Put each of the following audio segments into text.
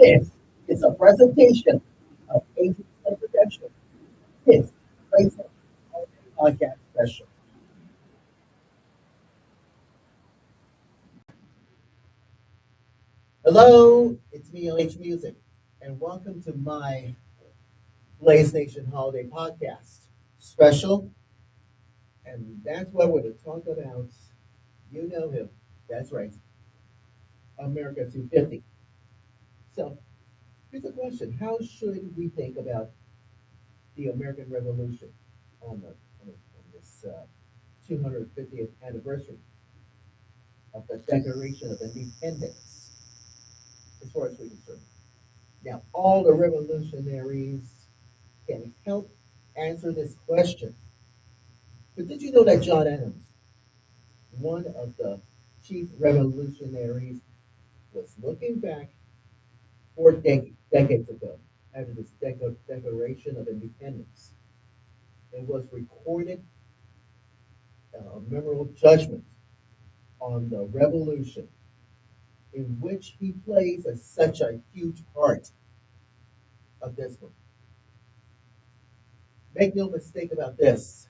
This is a presentation of Agents of Redemption. This BlazeNation podcast special. Hello, it's me, LH Music, and welcome to my Blaze Nation Holiday Podcast special. And that's what we're going to talk about. You know him. That's right, America 250. So here's a question: how should we think about the American Revolution on this 250th anniversary of the Declaration of Independence, as far as we're concerned? Now, all the revolutionaries can help answer this question. But did you know that John Adams, one of the chief revolutionaries, was looking back 4 decades ago after this Declaration of Independence? It was recorded a memorable judgment on the revolution, in which he plays such a huge part of this one. Make no mistake about this,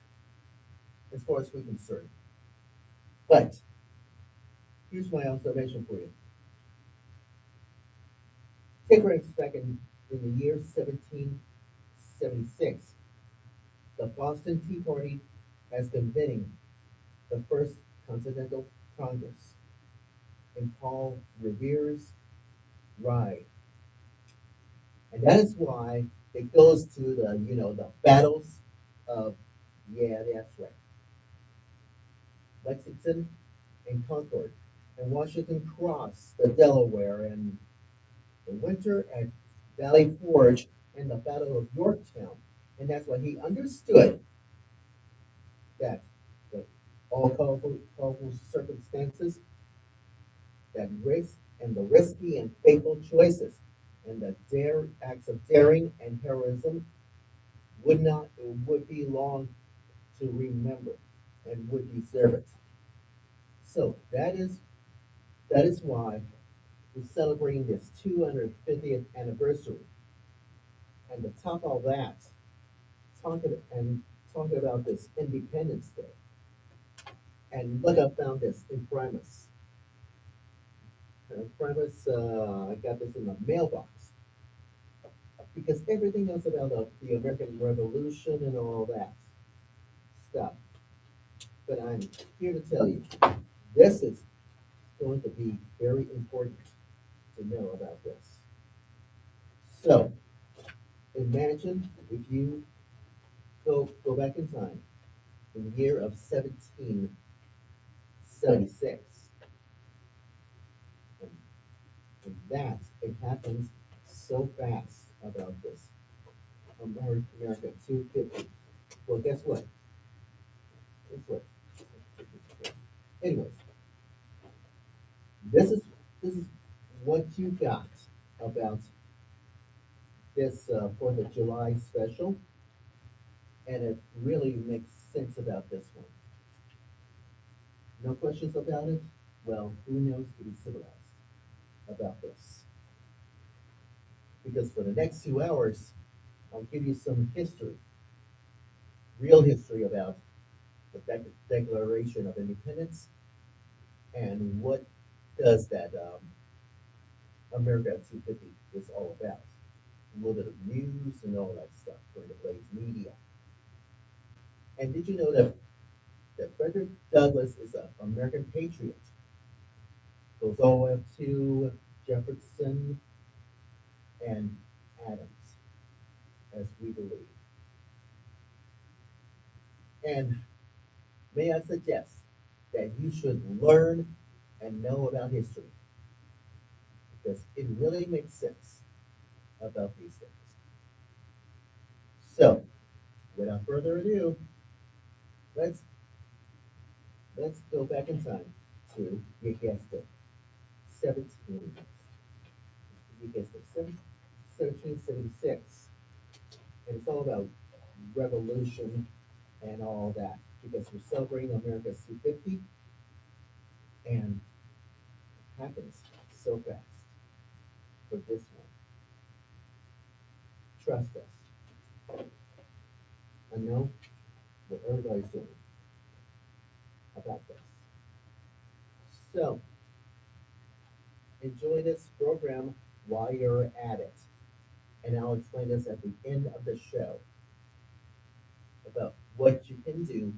as far as we're concerned. But here's my observation for you. Take reference back in the year 1776, the Boston Tea Party as convening the First Continental Congress in Paul Revere's ride. And that is why it goes to the battles of, yeah, that's right, Lexington and Concord, and Washington Cross, the Delaware, and the winter at Valley Forge, and the Battle of Yorktown. And that's when he understood that the all colorful circumstances, that risk and the risky and fateful choices, and the dare acts of daring and heroism would be long to remember and would deserve it. So that is why we're celebrating this 250th anniversary. And to top all that, talking about this Independence Day. And look, I found this in Primus. Primus, I got this in the mailbox because everything else about the American Revolution and all that stuff. But I'm here to tell you, this is going to be very important to know about this. So imagine if you go back in time, in the year of 1776, and, and that it happens so fast about this America 250. Well, guess what? Guess what? Anyways, this is what you got about this 4th of July special, and it really makes sense about this one. No questions about it? Well, who knows to be civilized about this? Because for the next 2 hours, I'll give you some history, real history about the Declaration of Independence and what does that America 250 is all about. A little bit of news and all that stuff for the Blaze Media. And did you know that Frederick Douglass is an American patriot? Goes all the way up to Jefferson and Adams, as we believe. And may I suggest that you should learn and know about history because it really makes sense about these things. So, without further ado, let's let's go back in time to, you guessed it, 17 you guessed it, 1776. And it's all about revolution and all that because we're celebrating America's 250, and it happens so fast for this one. trust us and know what everybody's doing about this. So enjoy this program while you're at it. And I'll explain this at the end of the show about what you can do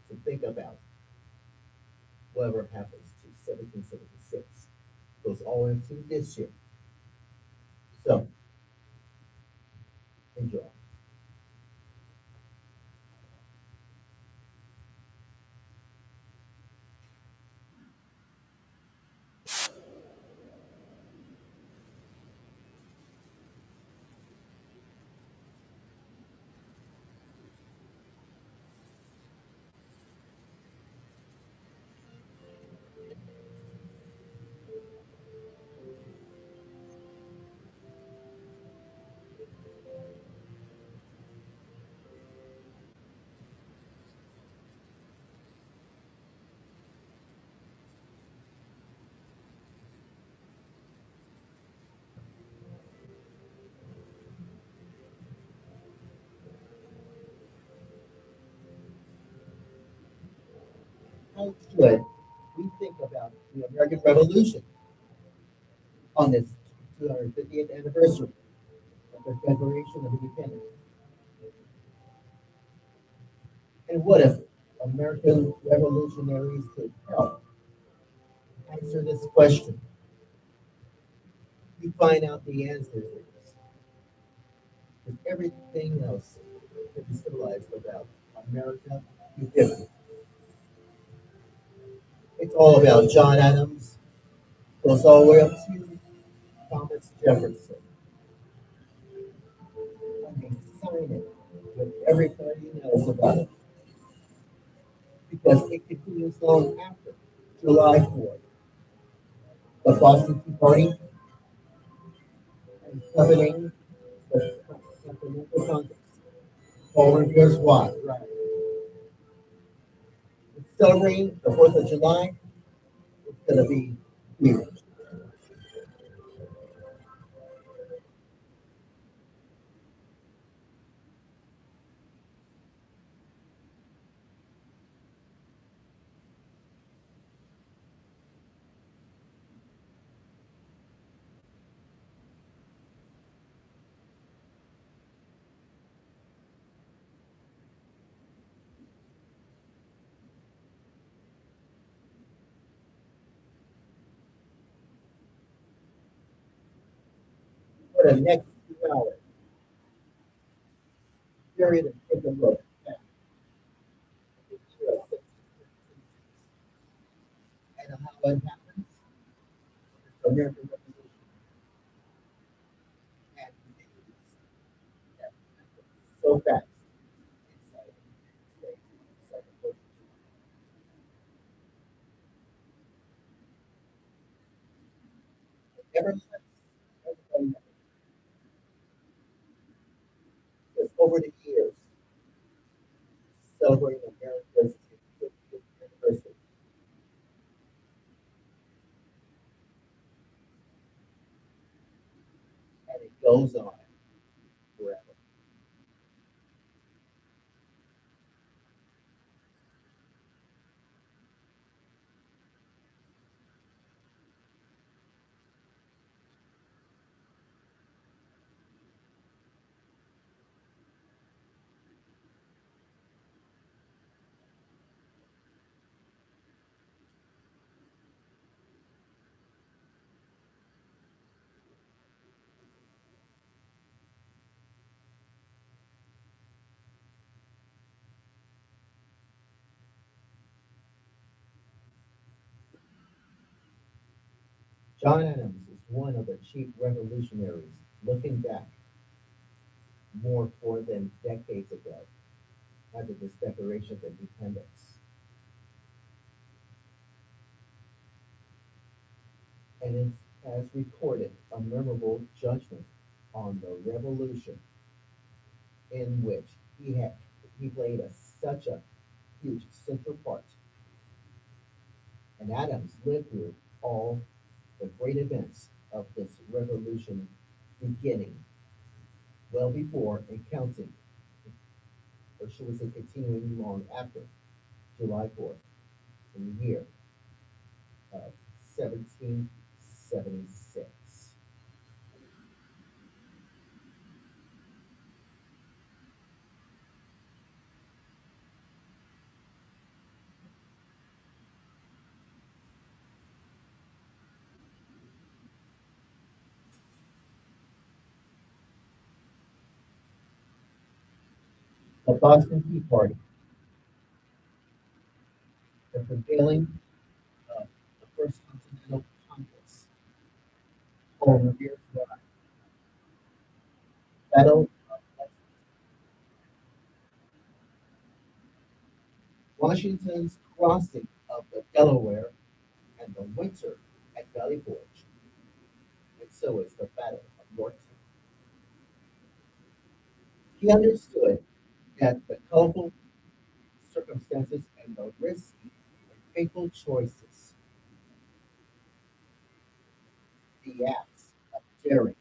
to think about whatever happens to 1776 goes all into this year. So enjoy. How should we think about the American Revolution on this 250th anniversary of the Declaration of Independence? And what if American revolutionaries could help answer this question? You find out the answer to this. Because everything else can be civilized about America, you different. It's all about John Adams, goes all the way up to Thomas Jefferson. And they sign it with everybody knows about it. Because it continues long after July 4th. The Boston Tea Party and governing the Continental Congress. Oh, and here's why. Right. Celebrating the 4th of July, it's going to be huge. For the next 2 hours, period, and take a look at the year of and how it happens. The American Revolution and that so fast inside the inside the book. Nevertheless, everybody knows because over the years, celebrating America's 50th anniversary, and it goes on forever. John Adams is one of the chief revolutionaries looking back more than decades ago after this Declaration of Independence. And it has recorded a memorable judgment on the revolution in which he played such a huge central part. And Adams lived through all the great events of this revolution beginning. well before and counting, or should we say continuing long after July 4th in the year of 1776. The Boston Tea Party, the prevailing the First Continental Congress, or Revere's Battle of Washington's crossing of the Delaware, and the winter at Valley Forge, and so is the Battle of Yorktown. He understood that the colorful circumstances and the risky and fateful choices, the acts of daring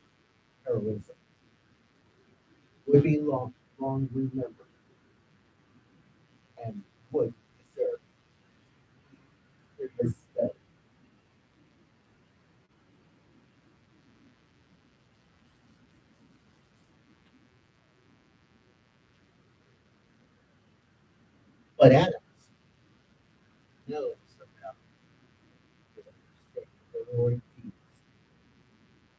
heroism, would be long remembered and would deserve serious study. But Adams knows about the heroic deeds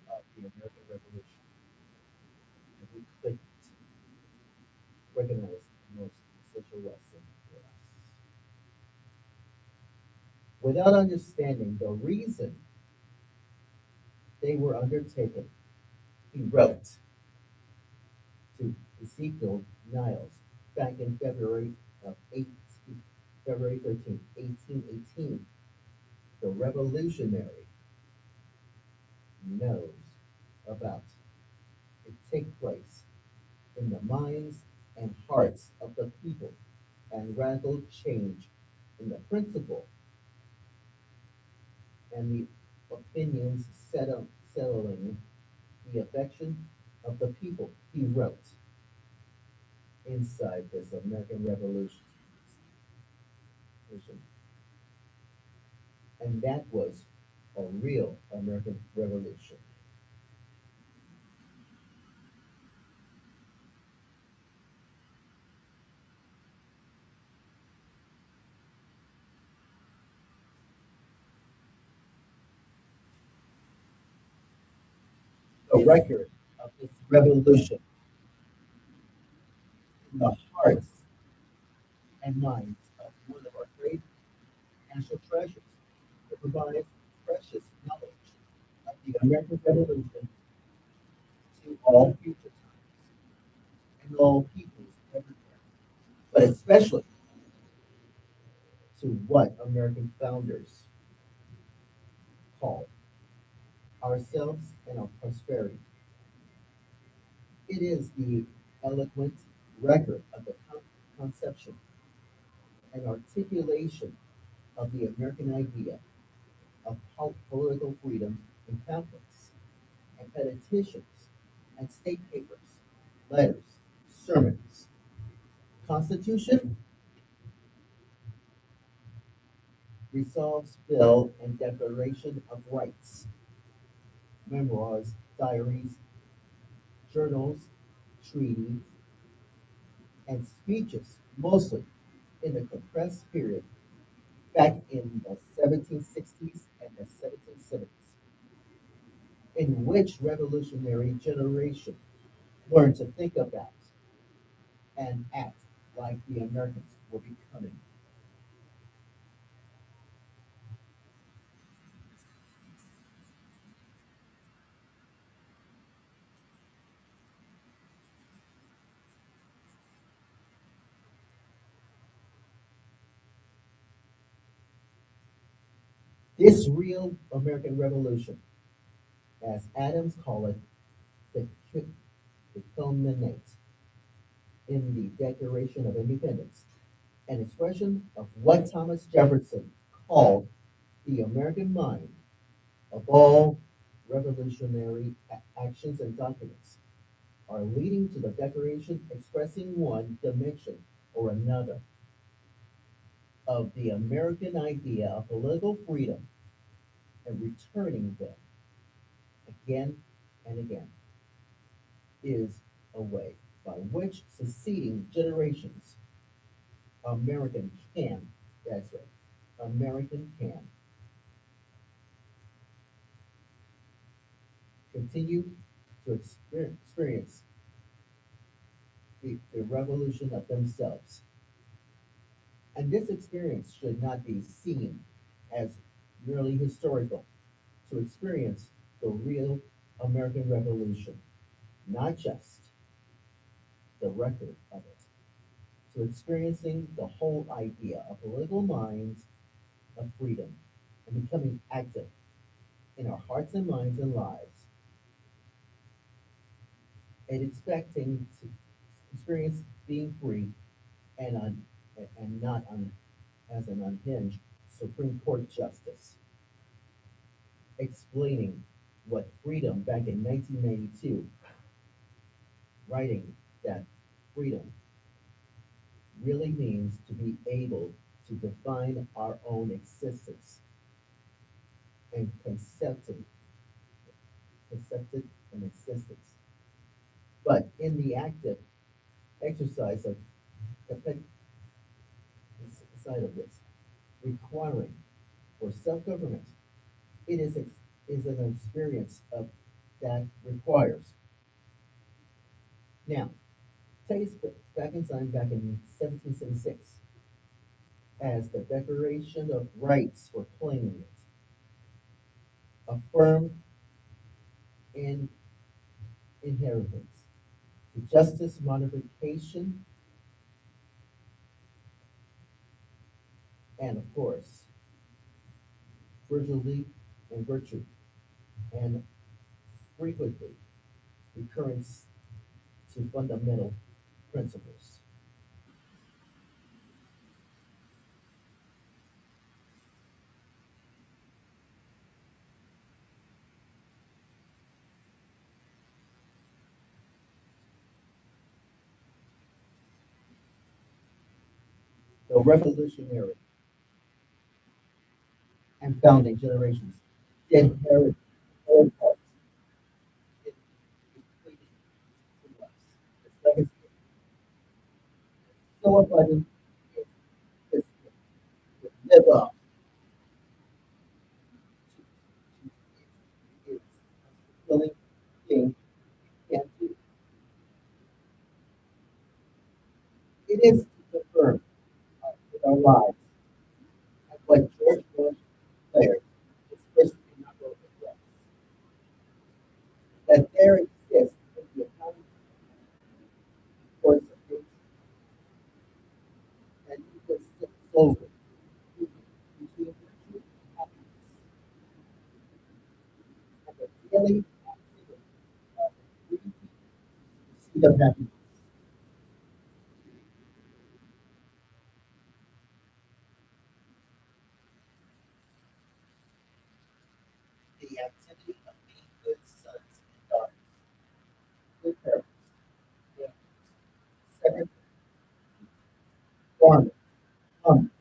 of the American Revolution, and we couldn't recognize the most essential lesson for us. Without understanding the reason they were undertaken, he wrote to Ezekiel Niles back in February 13th, 1818. The revolutionary knows about it take place in the minds and hearts of the people and radical change in the principle and the opinions settling the affection of the people, he wrote inside this American Revolution. And that was a real American Revolution. The record of this revolution in the hearts and minds of one of our great national treasures. It provides precious knowledge of the American Revolution to all future times and all peoples everywhere, but especially to what American founders called ourselves and our prosperity. It is the eloquent record of the conception and articulation of the American idea of political freedom in pamphlets and petitions and state papers, letters, sermons, Constitution, resolves, bill, and declaration of rights, memoirs, diaries, journals, treaties, and speeches, mostly in the compressed period back in the 1760s and the 1770s, in which revolutionary generation learned to think about and act like the Americans were becoming. This real American Revolution, as Adams called it, the, the culminate in the Declaration of Independence, an expression of what Thomas Jefferson called the American mind of all revolutionary actions and documents. are leading to the Declaration expressing one dimension or another of the American idea of political freedom and returning them again and again is a way by which succeeding generations American can, that's right, American can continue to experience the revolution of themselves. And this experience should not be seen as merely historical. To experience the real American Revolution, not just the record of it. To experiencing the whole idea of political minds of freedom and becoming active in our hearts and minds and lives, and expecting to experience being free and and not as an unhinged Supreme Court justice, explaining what freedom back in 1992, writing that freedom really means to be able to define our own existence and concepted an existence. But in the active exercise of the side of this, requiring for self-government, it is an experience of that requires. Now, take us back in time, back in 1776, as the Declaration of Rights were claiming it, affirmed in inheritance, the justice, modification, and of course, virtually and virtue, and frequently recurrence to fundamental principles. The revolutionary and founding generations did inherit all parts in completing to us. This legacy is so abundant, it live up to its fulfilling king and to it is to confirm with our lives and what George Bush declared his first inaugural address, that there exists in the atomic force of nature an ecosystem solvent between virtue and happiness, and the daily activity of free pursuit of happiness. The activity of being good sons and daughters, good parents, yeah, second farmers, hunters,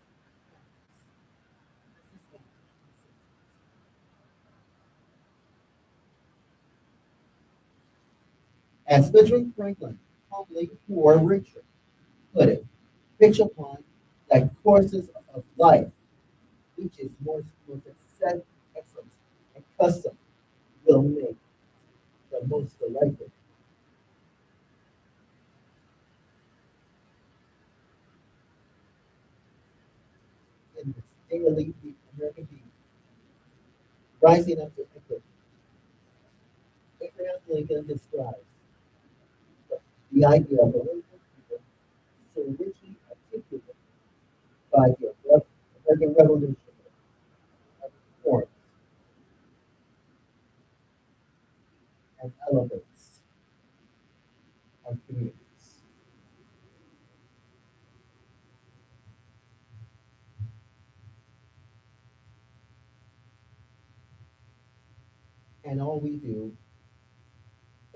as Benjamin Franklin, humbly poor Richard, put it, pitch upon that courses of life, which is more success, excellence, and custom will make the most delightful in this daily American people, rising up to equity. Abraham Lincoln describes the idea of a political people so richly articulated by the American Revolution of reforms and elevates our communities. And all we do,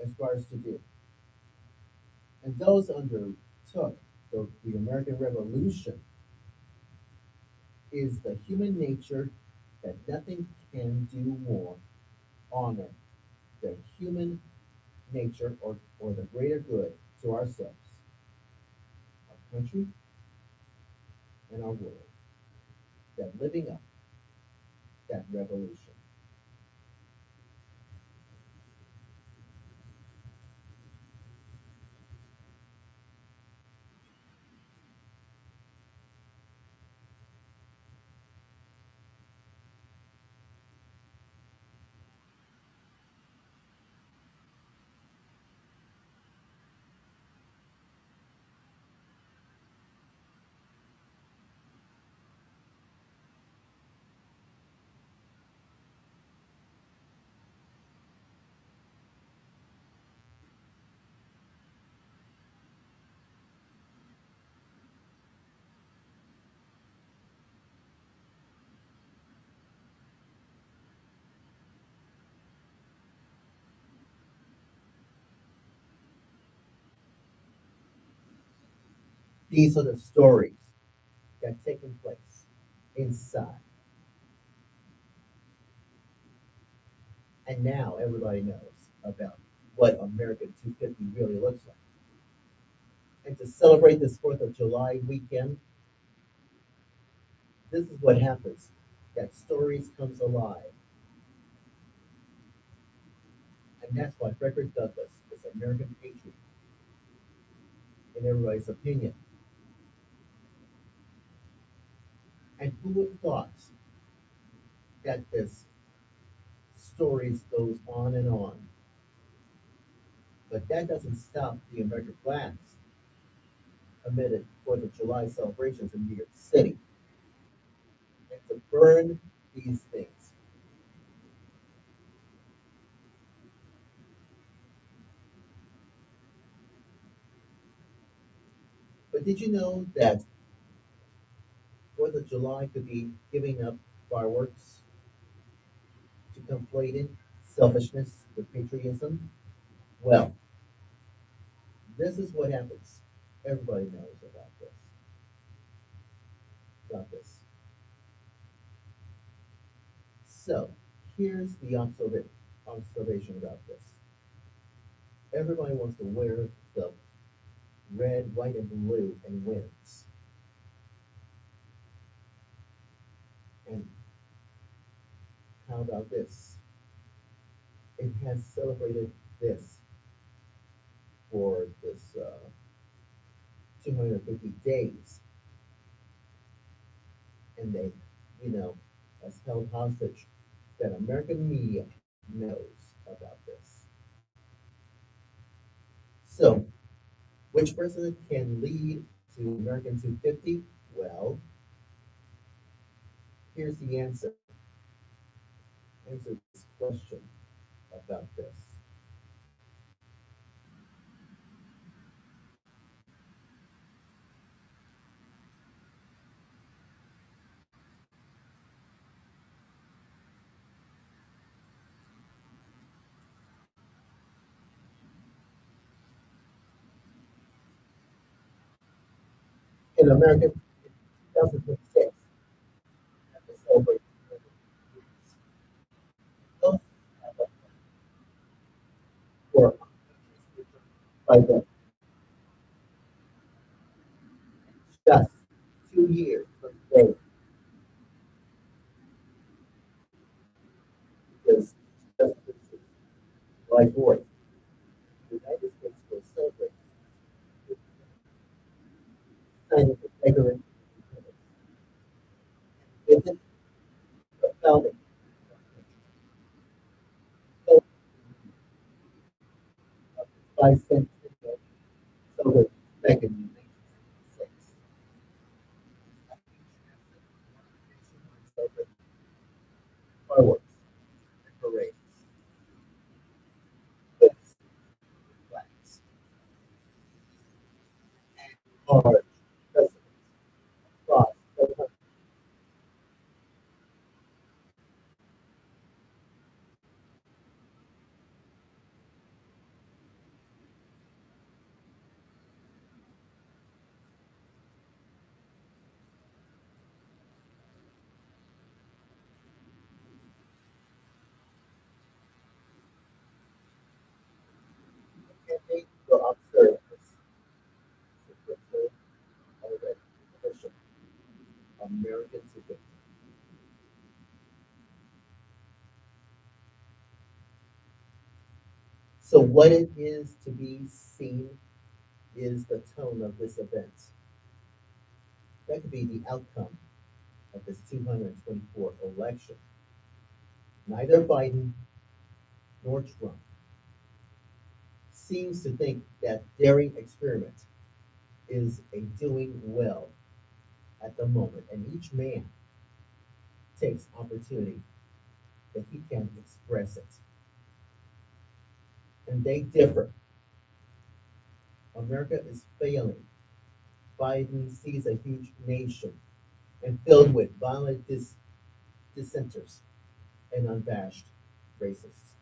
as far as to do, And those undertook the American Revolution is the human nature that nothing can do more honor the human nature or the greater good to ourselves, our country, and our world, that living up that revolution. These are the stories that taken place inside. And now everybody knows about what American 250 really looks like. And to celebrate this 4th of July weekend, this is what happens. That stories comes alive. And that's why Frederick Douglass is American patriot in everybody's opinion. And who would have thought that this stories goes on and on? But that doesn't stop the American flags amid 4th of July celebrations in New York City. And to burn these things. But did you know that 4th of July could be giving up fireworks to conflating selfishness with patriotism? Well, this is what happens. Everybody knows about this. About this. So here's the observation about this. Everybody wants to wear the red, white, and blue and wins. And how about this? It has celebrated this for this 250 days, and they, you know, has held hostage that American media knows about this. So, which president can lead to American 250? Well, here's the answer. Answer this question about this. In America, in 2026, have to celebrate those for by the just 2 years from today, because just July 4th, the United States will celebrate signing the Declaration of Independence. With it, the founding of the 5th century celebrated back in 1966. Celebrate fireworks and parades with flags, large presidents across the country. Americans who could. So, what it is to be seen is the tone of this event. That could be the outcome of this 224 election. Neither Biden nor Trump seems to think that daring experiment is a doing well at the moment, and each man takes opportunity that he can express it. And they differ. America is failing. Biden sees a huge nation and filled with violent dissenters and unabashed racists,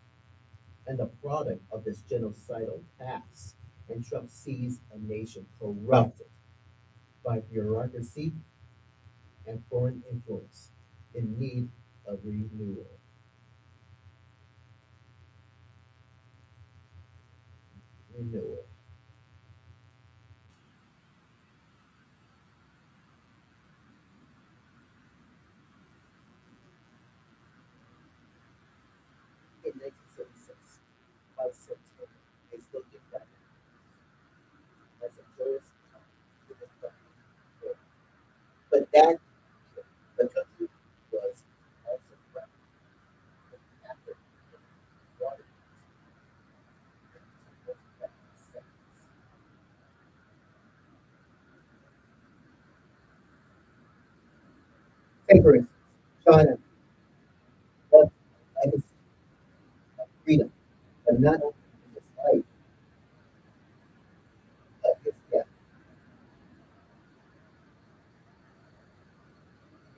and the product of this genocidal past. And Trump sees a nation corrupted by bureaucracy and foreign influence in need of renewal. Renewal. In 1976, by September, they still get that as a joyous time to the country. But that the country was also wrapped after water take for instance, China left a legacy of freedom, but not only in his life, but his death.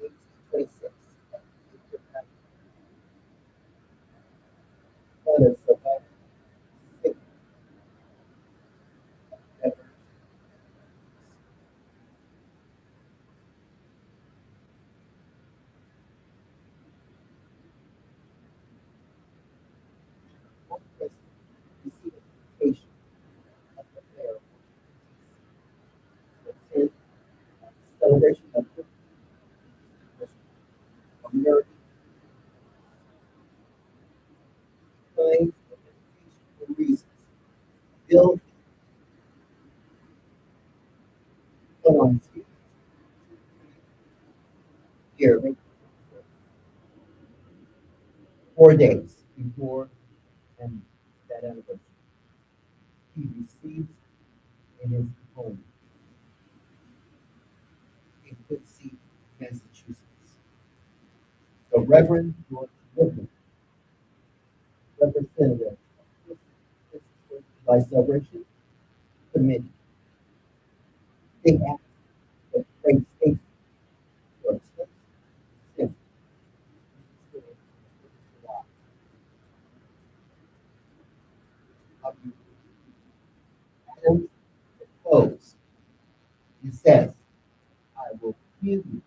In 1826, China survived six ever president received an invitation of the mayor to attend a celebration of American kinds of educational reasons. Bill put on here 4 days before and that anniversary. He received in his home in Quincy, Massachusetts. The Reverend George Whitman, representative of this by celebration committee, they asked the great state for a since Adams proposed, he says, I will give you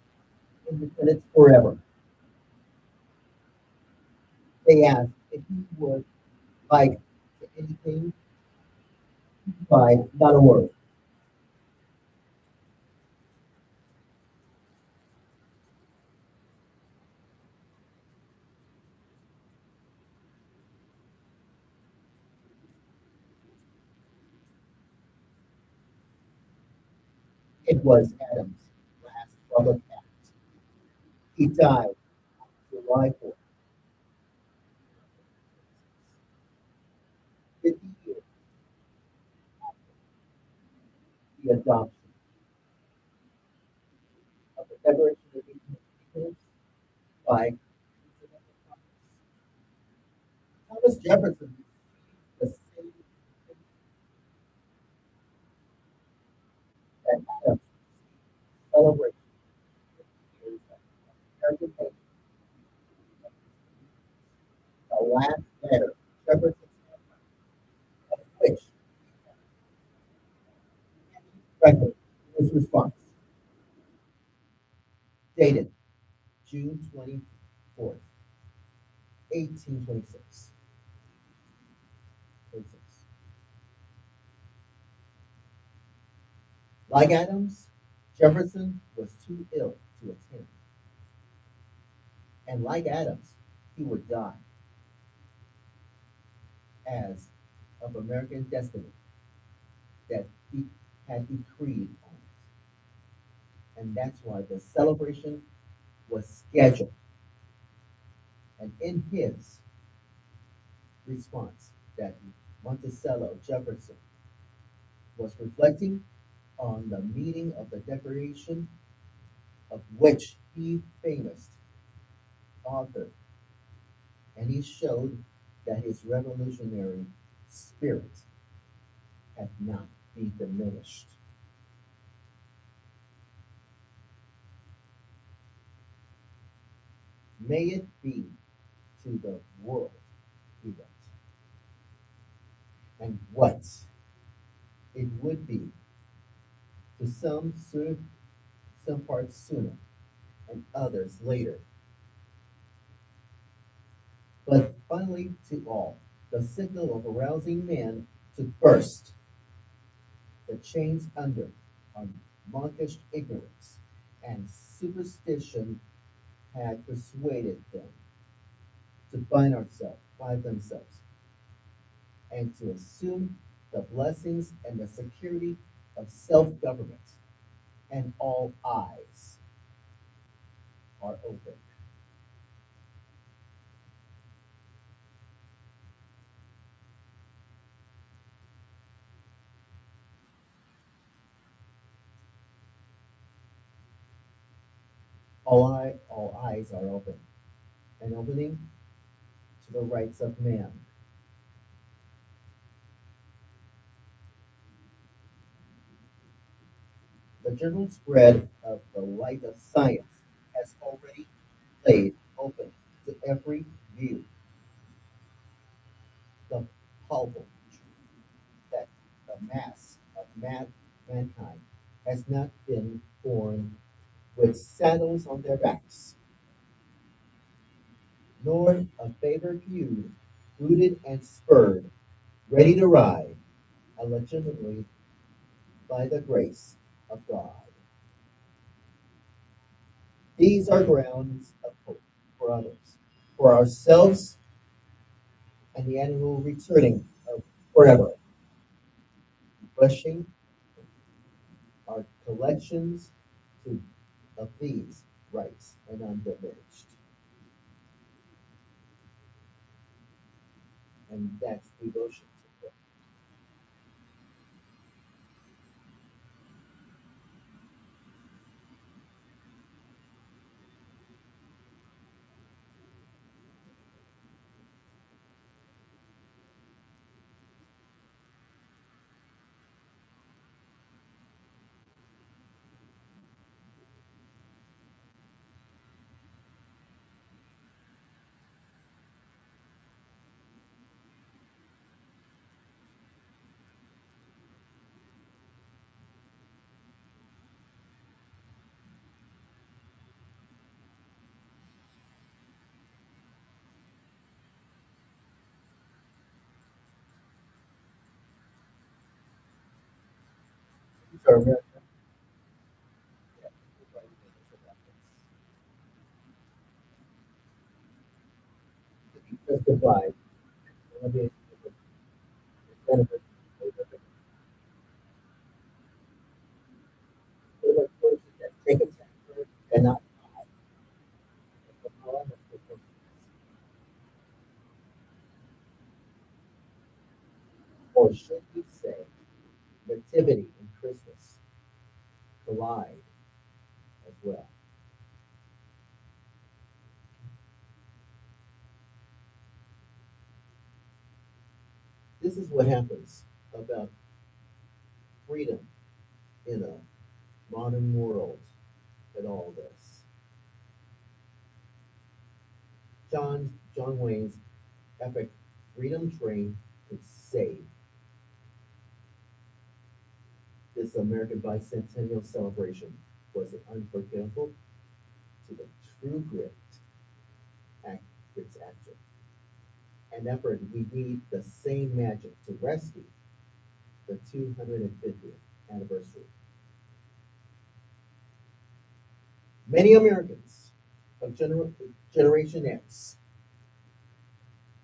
independence forever. They asked if he would like to anything by not a word. It was Adams' last public act. He died July 4th, 50 years after the adoption of the Declaration of Independence by Thomas Jefferson. The same that Adams celebrated 50 years of American nation, the last letter Jefferson of which record his response, dated June 24th, 1826. Like Adams, Jefferson was too ill to attend. And like Adams, he would die as of American destiny that he had decreed on it. And that's why the celebration was scheduled. And in his response, that Monticello Jefferson was reflecting on the meaning of the Declaration of which he famous author, and he showed that his revolutionary spirit had not been diminished. May it be to the world, he wrote, and what it would be to some soon, some parts sooner, and others later, but finally to all, the signal of arousing man to burst the chains under on monkish ignorance and superstition had persuaded them to bind themselves, and to assume the blessings and the security of self-government, and all eyes are open. All eyes are open, and opening to the rights of man. The general spread of the light of science has already laid open to every view the palpable that the mass of mankind has not been born with saddles on their backs, nor a favored few booted and spurred, ready to ride, legitimately by the grace of God. These are grounds of hope for others, for ourselves, and the annual returning of forever, refreshing our collections to, of these rights and undiminished. And that's devotion to God. These are American to be justified. And the benefits of the choices that take a temper cannot perform or should we say nativity and Christmas collide as well. This is what happens about freedom in a modern world and all this. John Wayne's epic Freedom Train could save this American bicentennial celebration was it unforgettable to the true act, its actor. An effort we need the same magic to rescue the 250th anniversary. Many Americans Of Generation X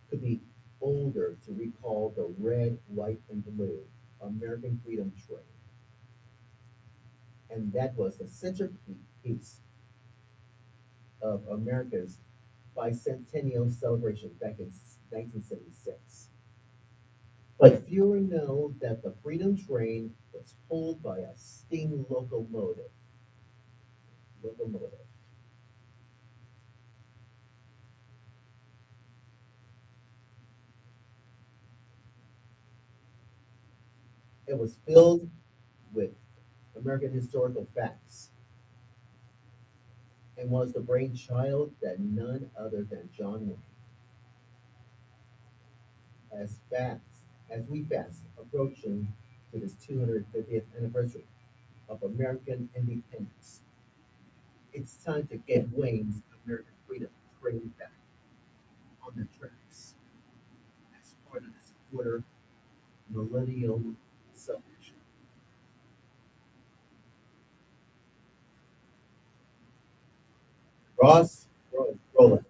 could be older to recall the red, white, and blue American Freedom Train, and that was the centerpiece of America's bicentennial celebration back in 1976. But fewer know that the Freedom Train was pulled by a steam locomotive. Locomotive. It was filled with American historical facts and was the brainchild that none other than John Wayne. As fast as we fast approaching to this 250th anniversary of American independence, it's time to get Wayne's American Freedom Train back on the tracks as part of this quarter millennial celebration. Rowland,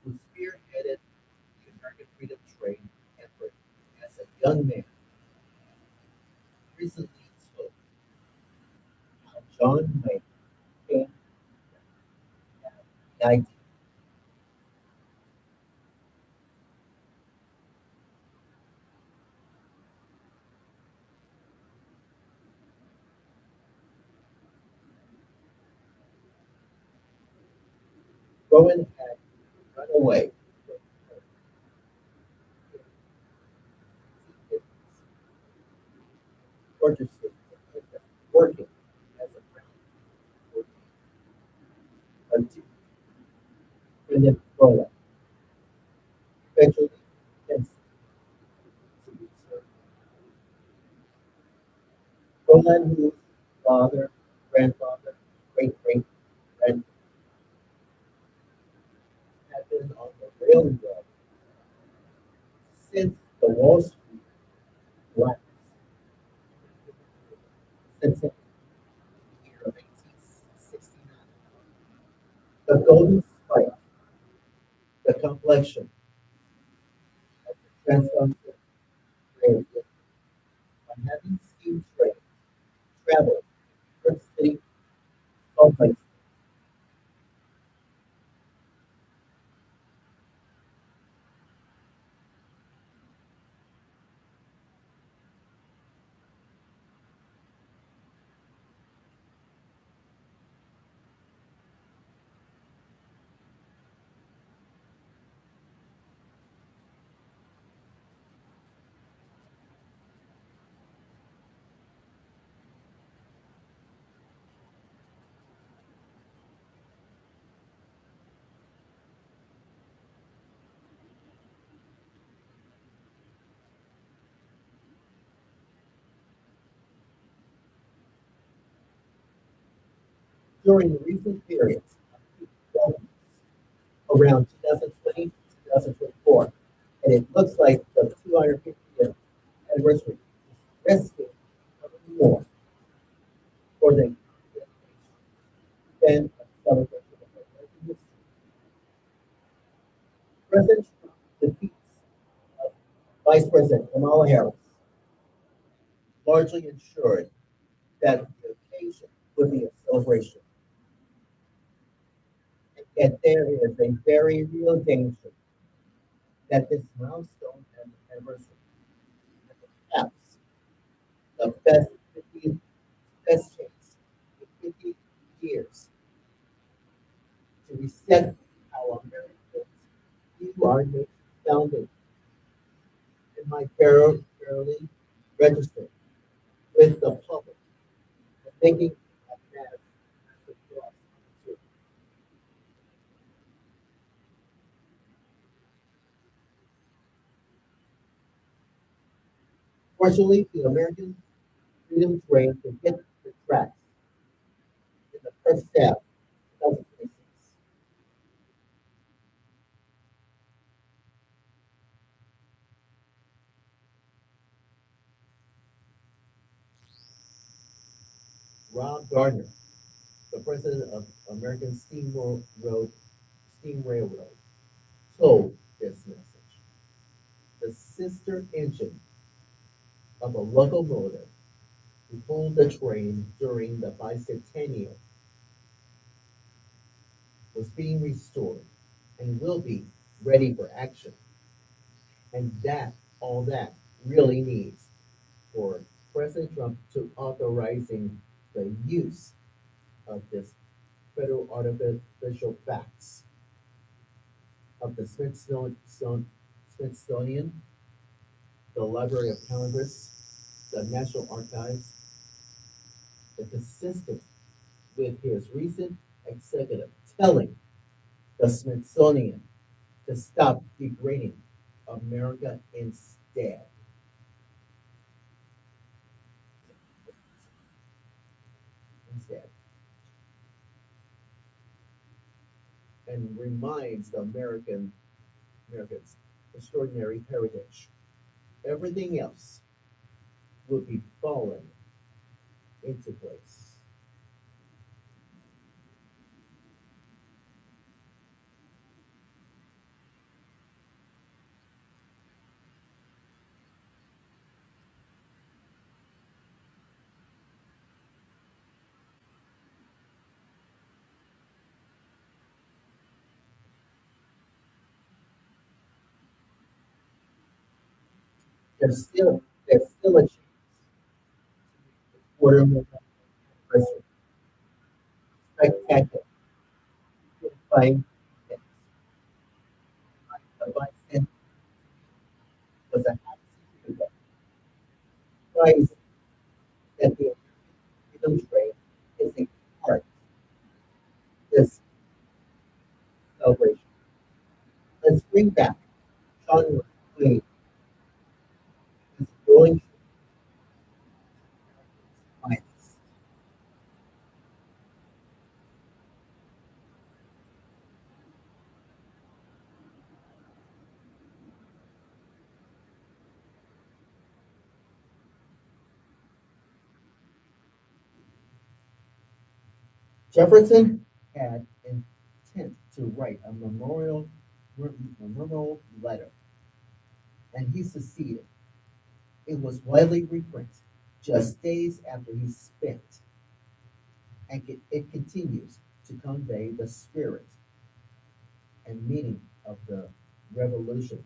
who spearheaded the American Freedom Train effort as a young man, recently spoke how John Wayne came to the idea. Rowan had run away from home in the 1950s, orchestrated working as a ground worker until Brilliant Rowan eventually convinced him to return. Roland, whose father, grandfather, great great grandfather had been on the railroad since the Wall Street collapse since the year of 1869. The golden spike, the complexion of the transcontinental railroad on having steam trains travel from New York City, Salt Lake. During the recent periods of peak governments around 2020 to 2024, and it looks like the 250th anniversary is risking becoming more for the than a celebration of American history. President Trump defeats uh, Vice President Kamala Harris largely ensured that the occasion would be a celebration. And yet there is a very real danger that this milestone and anniversary, and perhaps the best chance in 50 years to reset how Americans view our nation's founding, and might fairly register with the public, and making a massive loss. Fortunately, the American Freedom Train can hit the tracks in the first half of 2026. Rob Gardner, the president of American Steam Railroad, told this message. The sister engine of a locomotive who pulled the train during the bicentennial was being restored and will be ready for action. And that, all that really needs for President Trump to authorizing the use of this federal artificial facts of the Smithsonian, the Library of Congress, the National Archives, is consistent with his recent executive telling the Smithsonian to stop degrading America instead, and reminds the Americans extraordinary heritage. Everything else will be falling into place. There's still a chance for more spectacular fight. The Biden was a half century ago. Christ that the freedom train is a part of this celebration. Let's bring back John Wayne as going finest. Jefferson had intent to write a memorial letter, and he succeeded. It was widely reprinted just days after he spent, and it continues to convey the spirit and meaning of the revolution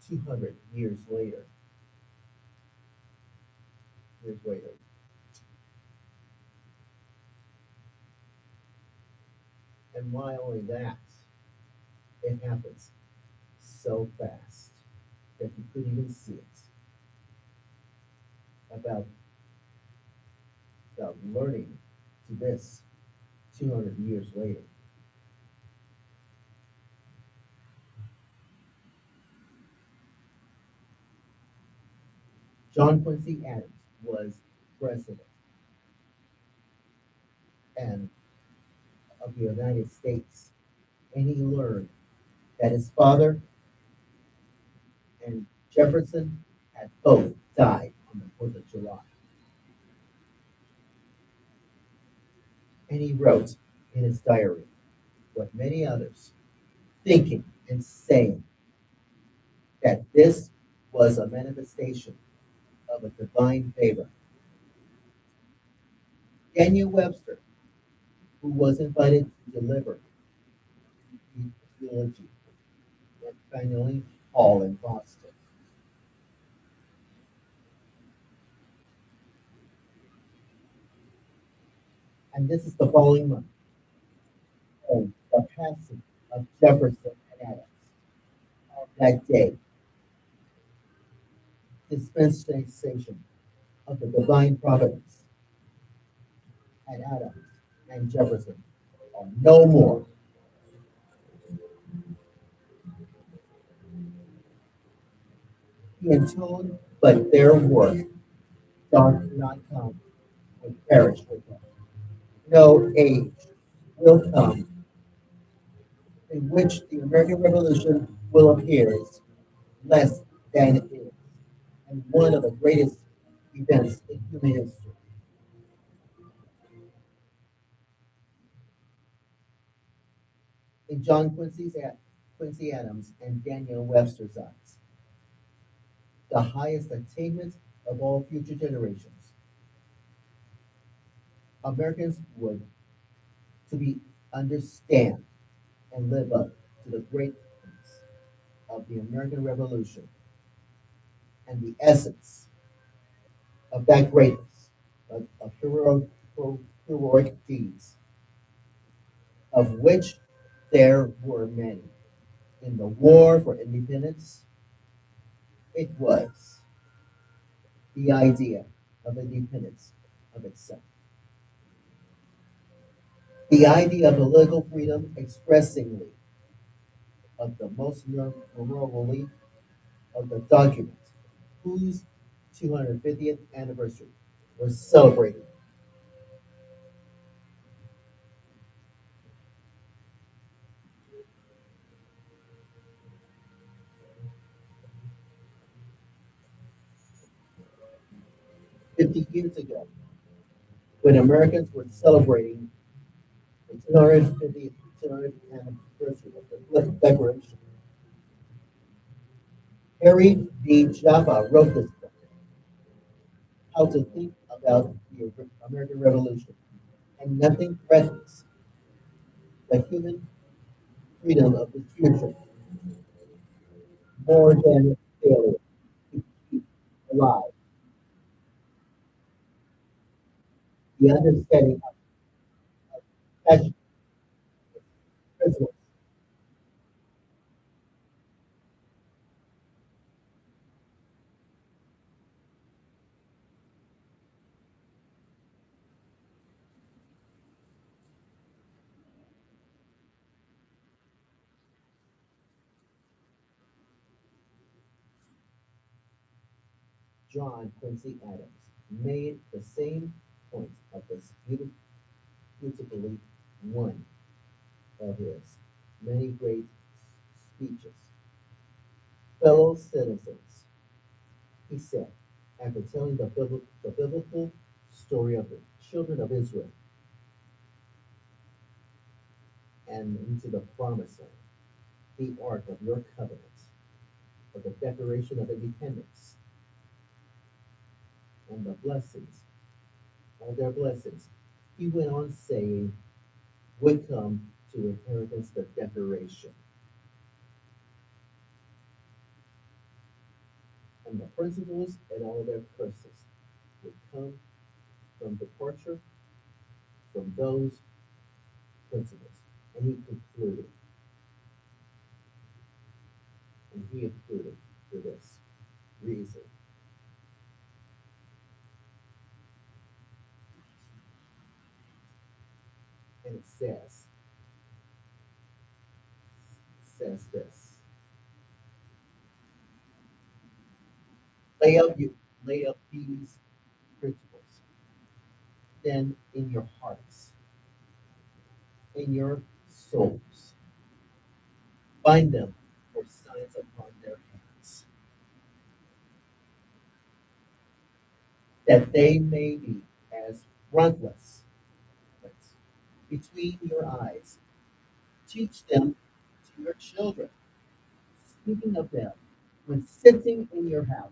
200 years later. And why only that? It happens so fast that you couldn't even see it. About, about learning to this 200 years later. John Quincy Adams was president and of the United States, and he learned that his father and Jefferson had both died on the 4th of July. And he wrote in his diary, with many others, thinking and saying that this was a manifestation of a divine favor. Daniel Webster, who was invited to deliver the eulogy at Faneuil Hall in Boston, and this is the following month, and the passing of Jefferson and Adams. On that day, dispensation of the divine providence and Adams and Jefferson are no more. He intoned, but their work doth not come and perish with them. No age will come in which the American Revolution will appear less than it is, and one of the greatest events in human history. In John Quincy Adams and Daniel Webster's eyes, the highest attainment of all future generations, Americans would to be understand and live up to the greatness of the American Revolution and the essence of that greatness of heroic deeds, of which there were many. In the war for independence, it was the idea of independence of itself. The idea of political freedom expressingly of the most memorably of the document, whose 250th anniversary was celebrated 50 years ago, when Americans were celebrating the 250th anniversary of the Declaration. Harry D. Jaffa wrote this book, How to Think About the American Revolution, and nothing threatens the human freedom of the future more than failure to keep alive the understanding of passion principles. John Quincy Adams made the same point of this beautifully one of his many great speeches. Fellow citizens, he said, after telling the biblical story of the children of Israel and into the promised land, the ark of your covenant, of the Declaration of Independence, and the blessings, all their blessings, he went on saying, would come to inheritance the Declaration. And the principles and all their curses would come from departure from those principles. And he concluded for this reason. And it says this. Lay up you lay up these principles then in your hearts, in your souls. Bind them for signs upon their hands, that they may be as frontlets between your eyes. Teach them to your children, speaking of them when sitting in your house,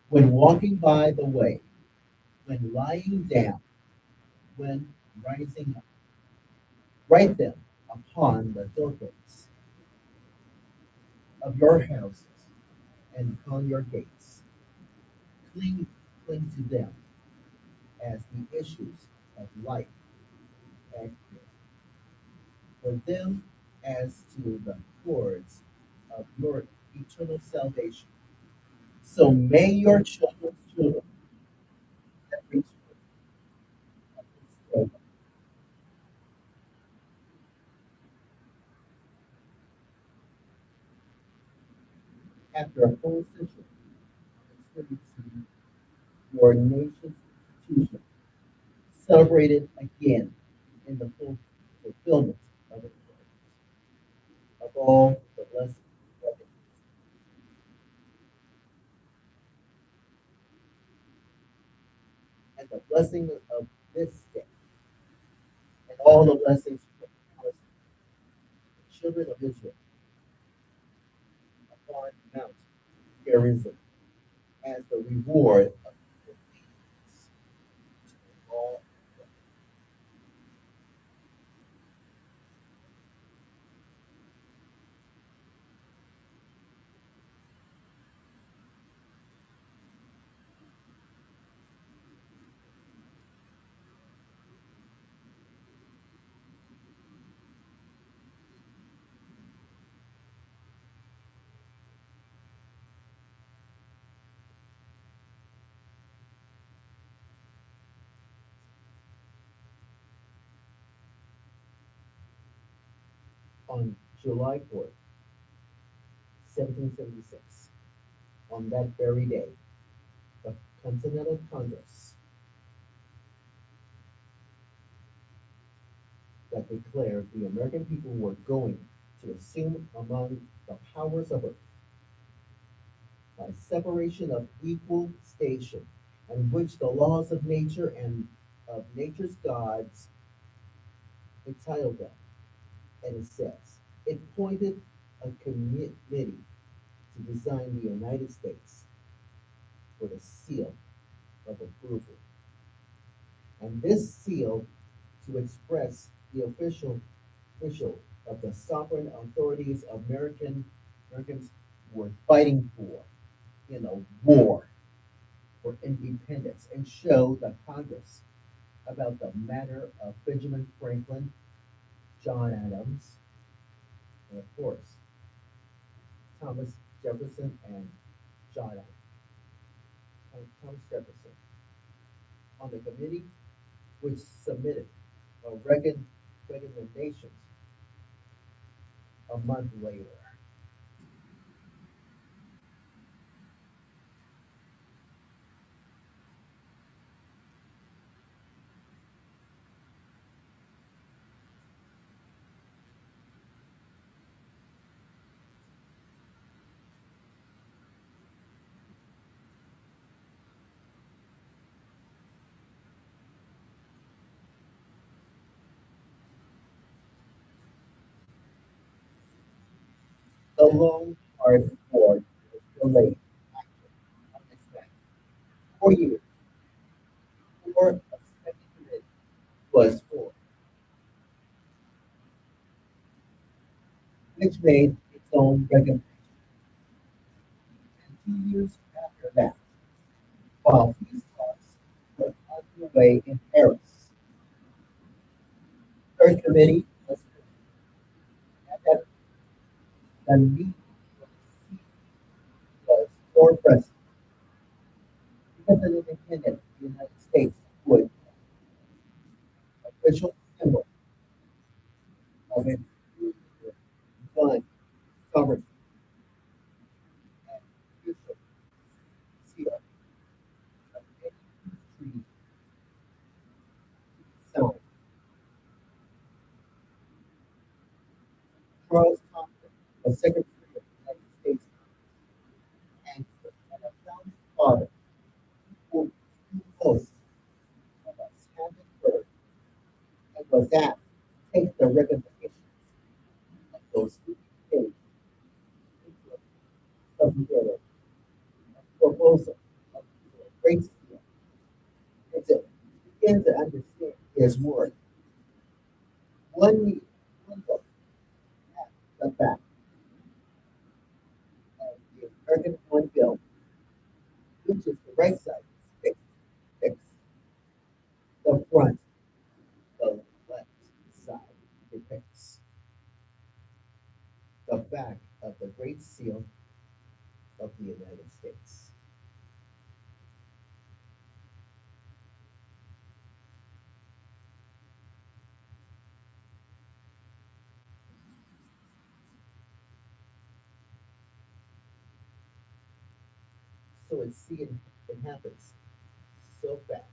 when walking by the way, when lying down, when rising up. Write them upon the doorposts of your houses and upon your gates. Cling, cling to them as the issues of life and for them as to the cords of your eternal salvation. So may your children's children that reach of this day, after a full century of experiencing your nation's institution, celebrated again in the full fulfillment of, it, of all the blessings of it. And the blessing of this day and all the blessings promised the children of Israel upon Mount Gerizim as the reward of their obedience to the law on July 4th, 1776. On that very day, the Continental Congress that declared the American people were going to assume among the powers of earth by separation of equal station, in which the laws of nature and of nature's gods entitled them. And it says, it appointed a committee to design the United States for the seal of approval. And this seal to express the official of the sovereign authorities Americans were fighting for in a war for independence and show the Congress about the matter of Benjamin Franklin, John Adams, and of course Thomas Jefferson and John Thomas Jefferson on the committee which submitted a recommendations a month later. The long, hard war was delayed on this fact. 4 years before a second committee was formed, which made its own recommendation. And 2 years after that, while peace talks were underway in Paris, the Third Committee was formed. At that the meeting was for president because an independent United States would official symbol of its one sovereignty and official seal of any treaty signed. Charles Thompson, the Secretary of the United States and a founding father who oath of a standing bird and was asked to take the recommendations of those three states into a submitted proposal of the great seal. It's a begin to understand his work. One need, one look at the back of the American One bill, which is the right side, fix, fix, the front, the left side depicts the back of the Great Seal of the United States. So it happens so fast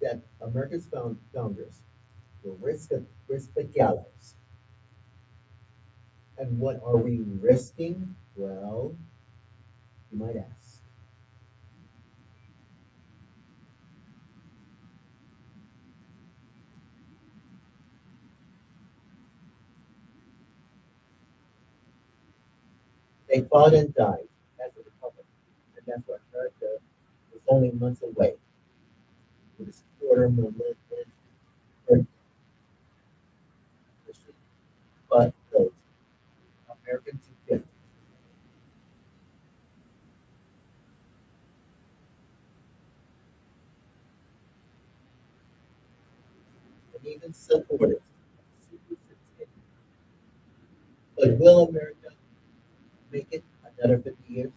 that America's founders will risk the gallows. And what are we risking? Well, you might ask. They fought and died as a republic, and that's why America is only months away with its quarter millennium history. But those American 250, and even supporters, but will America make it another 50 years?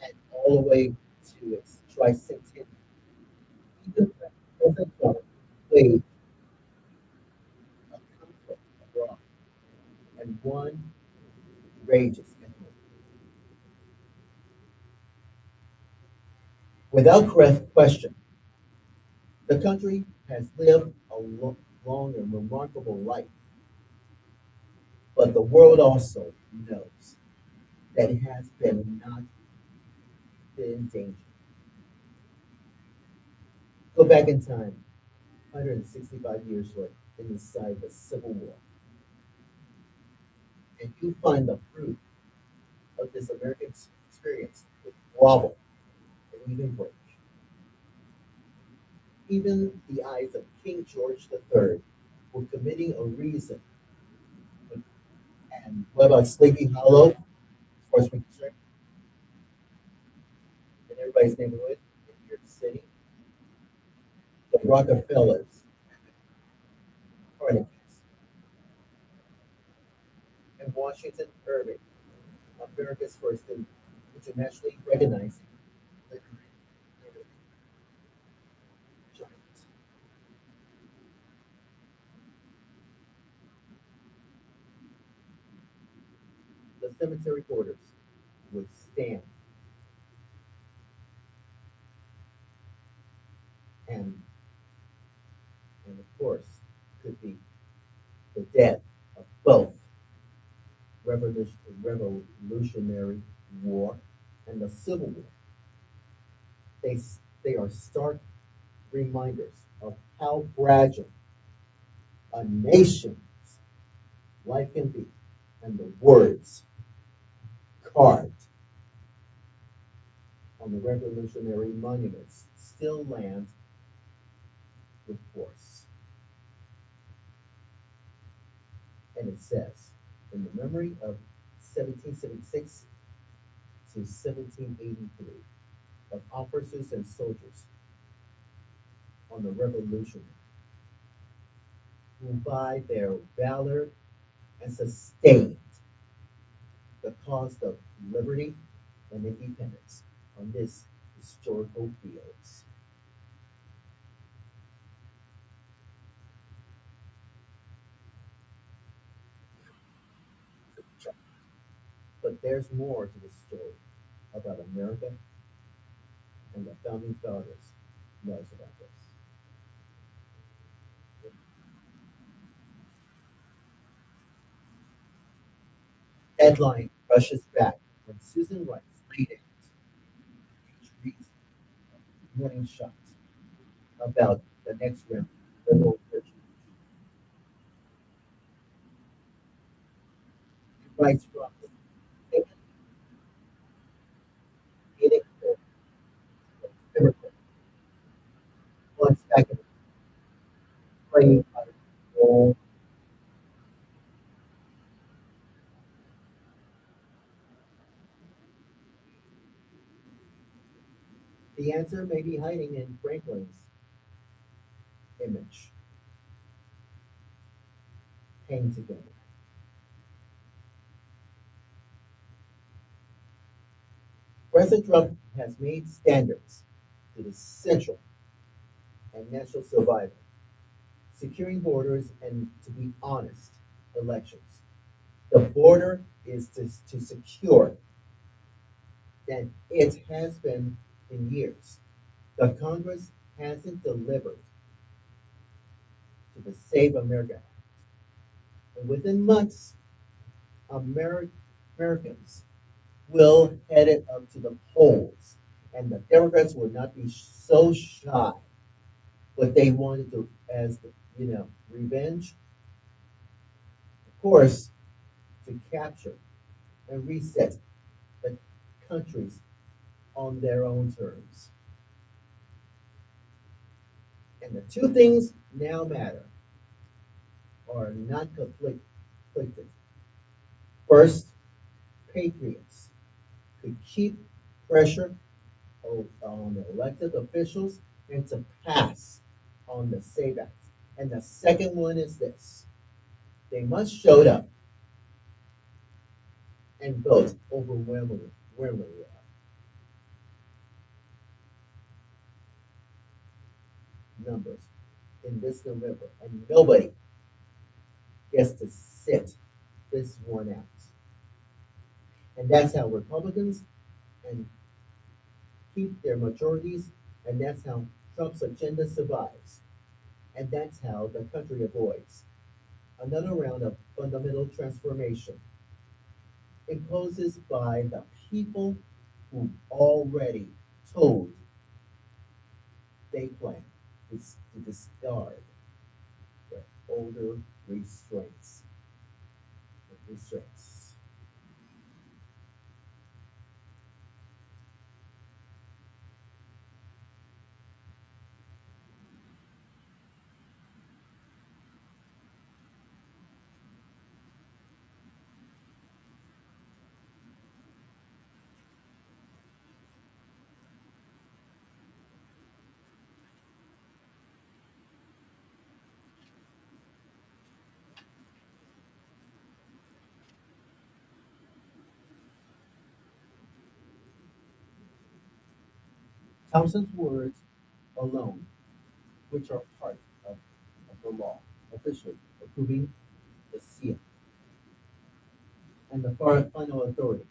And all the way to its tricentennial? Even President Trump played a conflict abroad and one rages at home. Without question, the country has lived a long and remarkable life, but the world also knows that it has been not been in danger. Go back in time, 165 years later, inside the Civil War, and you find the proof of this American experience with wobble and even break. Even the eyes of King George III were committing a reason. And what about Sleepy Hollow, as far as we concerned, in everybody's neighborhood in New York City? The Rockefellers, Carnegies, and Washington Irving, America's first internationally recognized literary giant. The cemetery borders would stand, and, and of course, could be the death of both Revolutionary War and the Civil War. They, they are stark reminders of how fragile a nation's life can be, and the words carved on the revolutionary monuments still land with force. And it says, in the memory of 1776 to 1783, of officers and soldiers on the revolution who by their valor and sustained the cause of liberty and independence on this historical fields. But there's more to the story about America, and the founding fathers knows about this. Headline rushes back when Susan Rice laid out Reed's warning shot about the next round of liberal virtue. Rice from taking meeting for Democrat once back in playing by role. The answer may be hiding in Franklin's image, hang together. President Trump has made standards that is central and national survival, securing borders and, to be honest, elections. The border is to secure than it has been in years. The Congress hasn't delivered to the Save America Act. And within months, Americans will head it up to the polls. And the Democrats will not be so shy what they wanted to, as revenge. course, to capture and reset the countries on their own terms. And the two things now matter are not conflicted. First, patriots could keep pressure on elected officials and to pass on the SAVE Act. And the second one is this: they must show up and vote overwhelmingly numbers in this November, and nobody gets to sit this one out. And that's how Republicans and keep their majorities, and that's how Trump's agenda survives, and that's how the country avoids another round of fundamental transformation imposed by the people who already told they plan to discard their older restraints. Restraints. Thompson's words alone, which are part of the law, officially approving the seal, and the final authority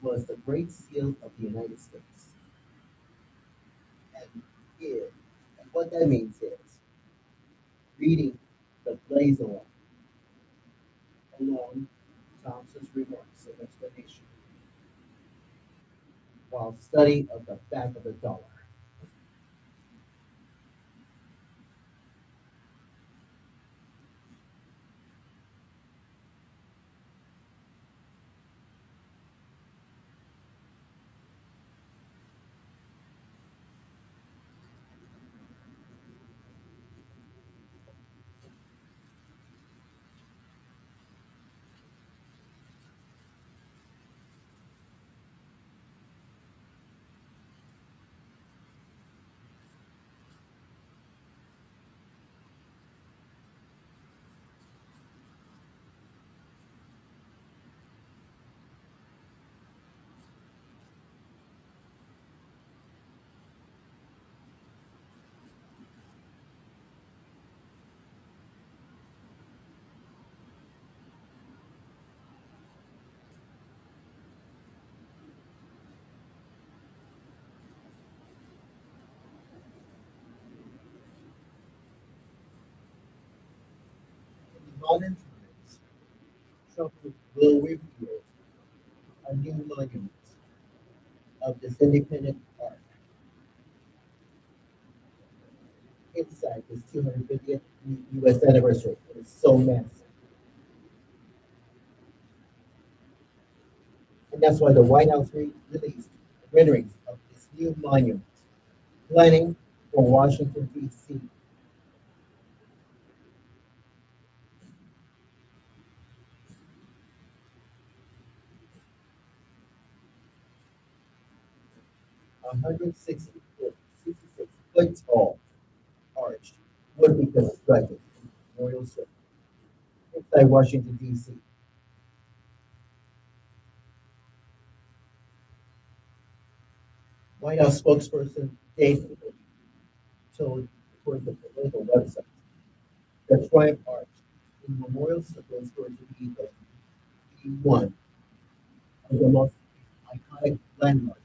was the Great Seal of the United States. And, it, and what that means is reading the BlazeNation along Thompson's remarks and explanation while study of the back of the dollar. 'In modern times, Trump will reveal a new monument of this independent art inside this 250th U.S. anniversary. It is so massive. And that's why the White House released renderings of this new monument, planning for Washington, D.C. 160 foot, 66-foot tall arch would be constructed in Memorial Circle inside Washington, D.C. White House spokesperson Dave told, according to the political website, the Triumph Arch in Memorial Circle is going to be one of the most iconic landmarks,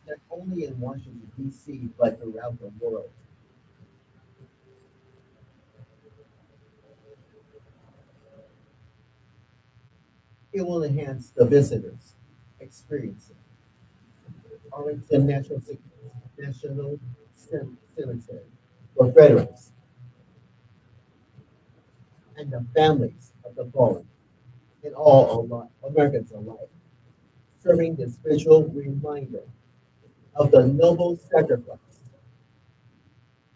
not only in Washington, D.C., but throughout the world. It will enhance the visitors' experience. Arlington National Cemetery for veterans and the families of the fallen, and all Americans alike, serving this visual reminder of the noble sacrifice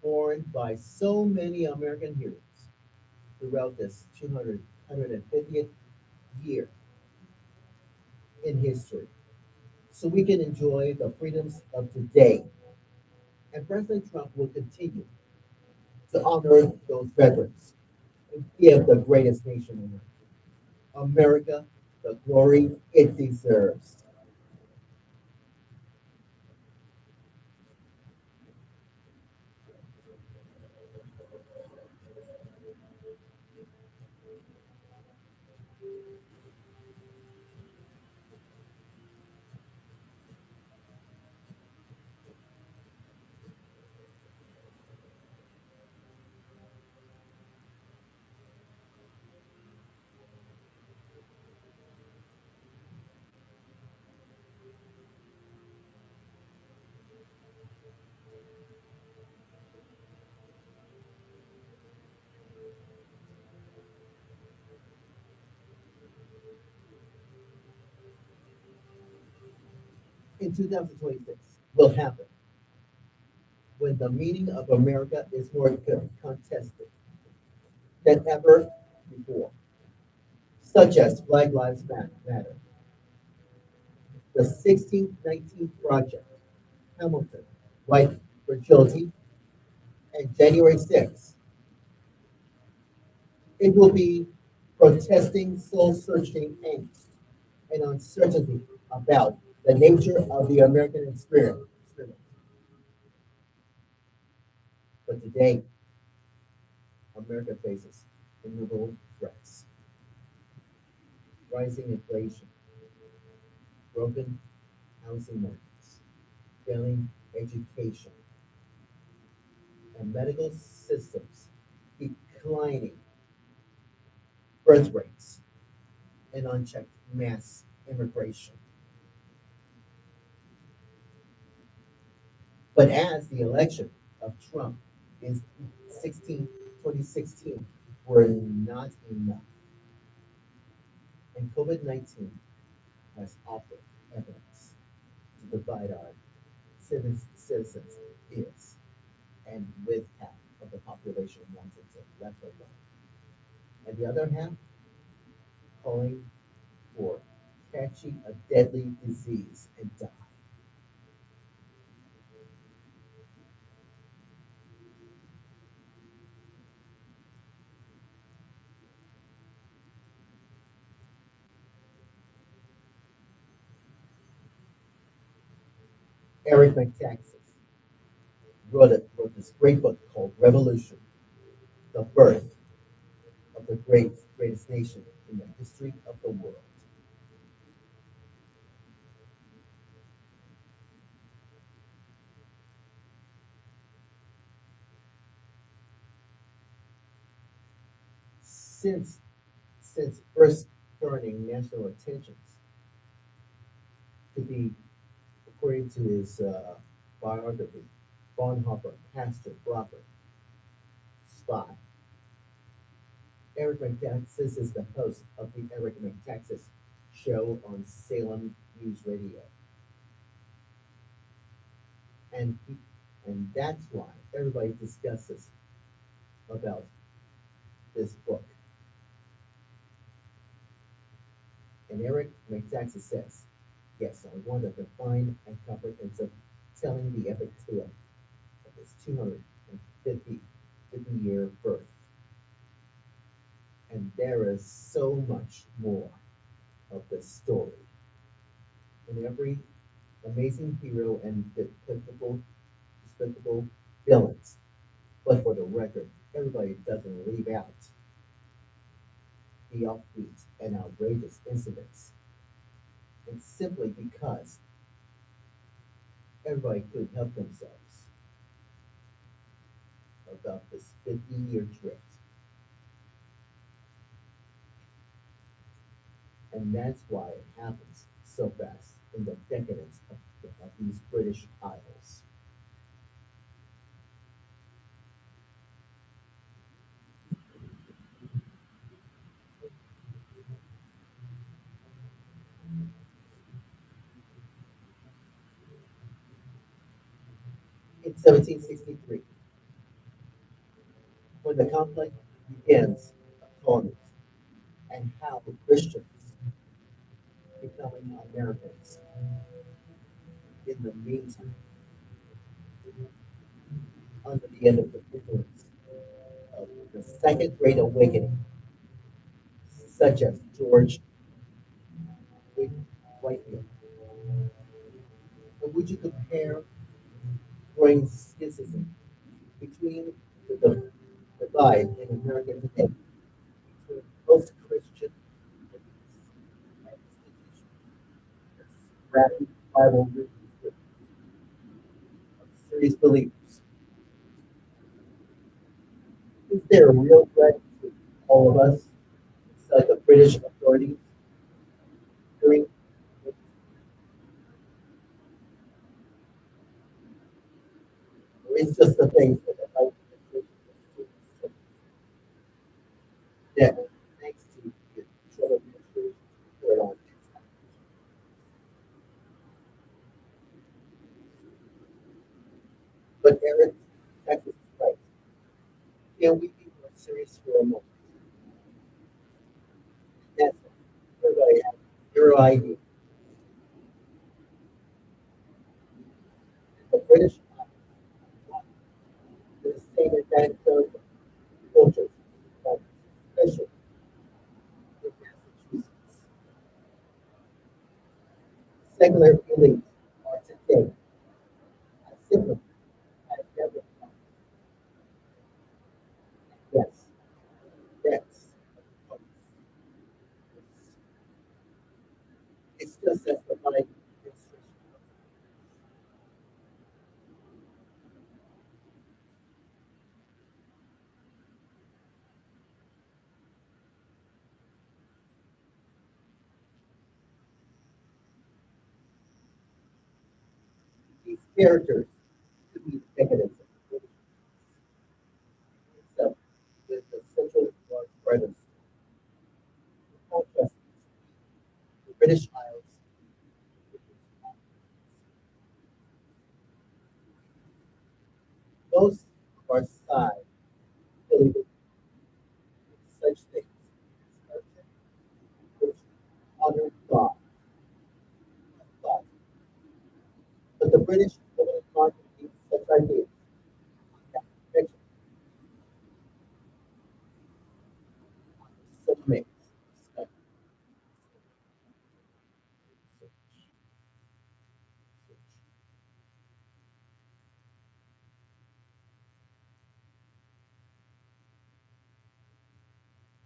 borne by so many American heroes throughout this 250th year in history, so we can enjoy the freedoms of today. And President Trump will continue to honor those veterans and give the greatest nation on earth, America, the glory it deserves. In 2026 will happen when the meaning of America is more contested than ever before, such as Black Lives Matter, the 1619 Project, Hamilton, White Fragility, and January 6th. It will be protesting soul-searching angst and uncertainty about the nature of the American experience. But today, America faces innumerable threats: rising inflation, broken housing markets, failing education, and medical systems, declining birth rates, and unchecked mass immigration. But as the election of Trump in 2016 were not enough, and COVID-19 has offered evidence to divide our citizens is, and with half of the population wanted to left alone, and the other half calling for catching a deadly disease and die. Eric McTaxis wrote this great book called Revolution, the birth of the greatest nation in the history of the world. Since since first garnering national attentions to be, according to his biography, Bonhoeffer, Pastor, Robert, Spy. Eric McTaxis is the host of the Eric McTaxis Show on Salem News Radio, and and that's why everybody discusses about this book. And Eric McTaxis says, "Yes, I want to define and comprehensive telling the epic tale of this 250 year birth. And there is so much more of the story. In every amazing hero and despicable villains. But for the record, everybody doesn't leave out the offbeat and outrageous incidents. And simply because everybody couldn't help themselves about this 50-year drift. And that's why it happens so fast in the decadence of these British Isles. 1763, when the conflict begins of colonies and how Christians becoming Americans in the meantime under the end of the influence of the Second Great Awakening, such as George Whitefield. But would you compare growing schism between the divide in America today between post-Christian and institutions that scrappy Bible religions of serious believers? Is there a real threat to all of us? It's like the British authorities during, or it's just the things that the Bible that thanks to the Trump administration's report on it. But Eric, Texas is right. Can we be more serious for a moment? That's everybody has zero idea. The British are the same advantage cultures, but especially in Massachusetts. Secular elites are today a symptom have never yes, that's it's just as the mind these characters to be decadence itself with the central large brothers. Contrast the British Isles most of our side believe in such things as nurture, which honor God, God. But the British will not believe such ideas. That connection so makes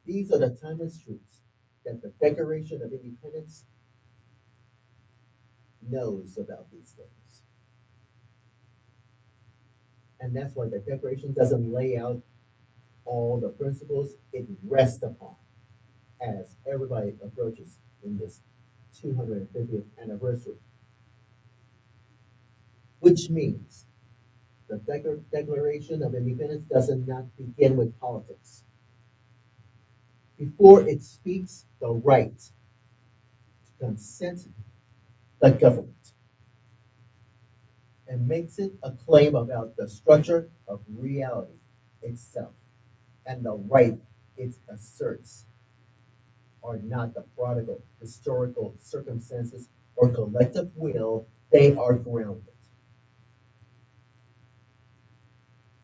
these are the timeless truths that the Declaration of Independence knows about these things. And that's why the Declaration doesn't lay out all the principles it rests upon as everybody approaches in this 250th anniversary, which means the Declaration of Independence does not begin with politics. Before it speaks the right to consent the government and makes it a claim about the structure of reality itself and the right it asserts are not the product of historical circumstances or collective will, they are grounded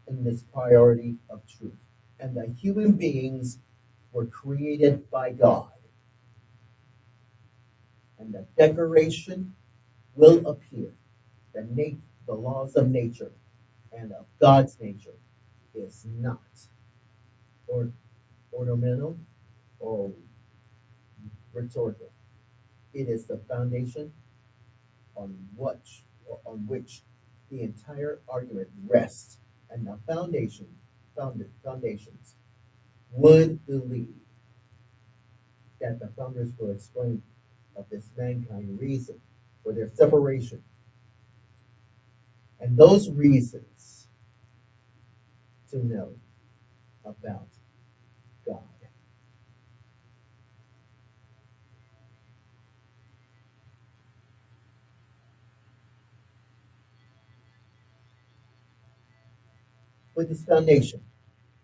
in this priority of truth. And the human beings were created by God. And the declaration will appear that the laws of nature and of God's nature is not or ornamental or rhetorical. It is the foundation on which the entire argument rests, and the foundations would believe that the founders will explain of this mankind reason for their separation, and those reasons to know about God. With this foundation,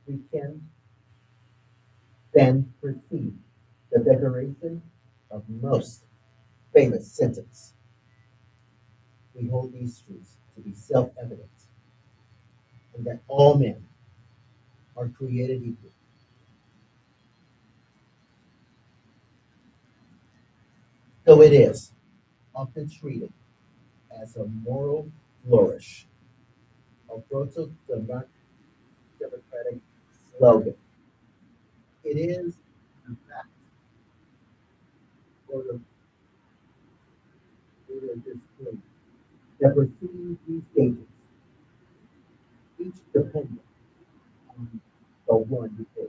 we can then proceed the declaration of most famous sentence. We hold these truths to be self-evident and that all men are created equal. Though it is often treated as a moral flourish, a proto-democratic slogan, it is in fact for the this claim that precedes these stages, each dependent on the one before.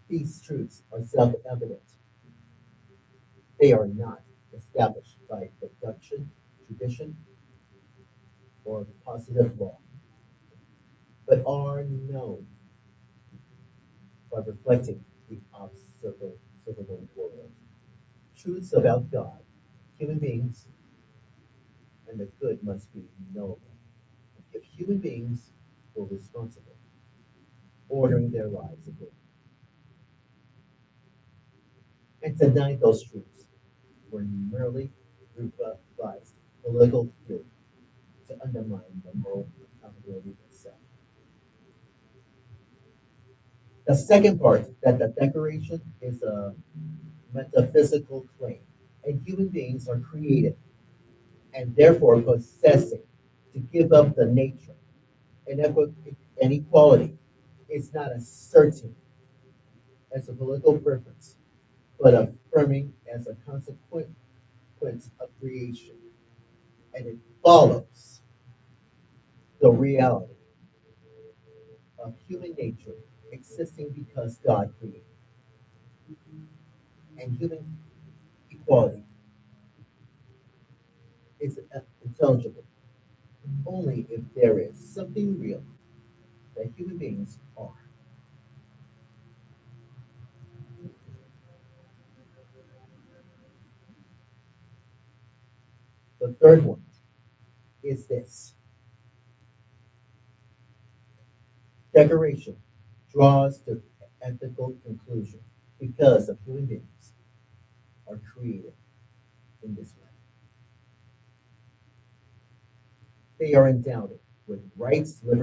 These truths are self-evident. They are not established by deduction, tradition, or positive law, but are known by reflecting the observable world. Truths about God, human beings, and the good must be knowable. If human beings were responsible, ordering their lives accordingly, and deny those truths were merely revised political theory to undermine the moral accountability itself. The second part, that the Declaration is a metaphysical claim, and human beings are created and therefore possessing to give up the nature and equality is not asserting as a political preference, but affirming as a consequence of creation. And it follows the reality of human nature existing because God created, and human equality is intelligible only if there is something real that human beings are. The third one is this: Declaration draws to ethical conclusion because of human beings are created in this way. They are endowed with rights with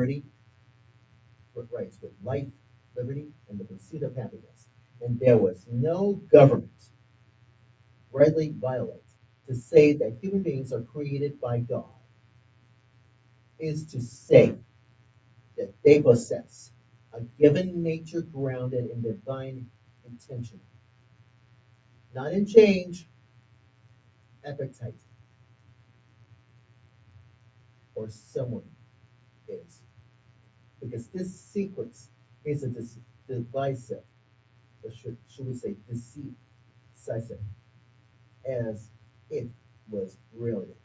life, liberty, and the pursuit of happiness. And there was no government rightly violate to say that human beings are created by God is to say that they possess a given nature grounded in divine intention, not in change, appetite, or someone is. Because this sequence is a divisive, or should we say decisive, as it was brilliant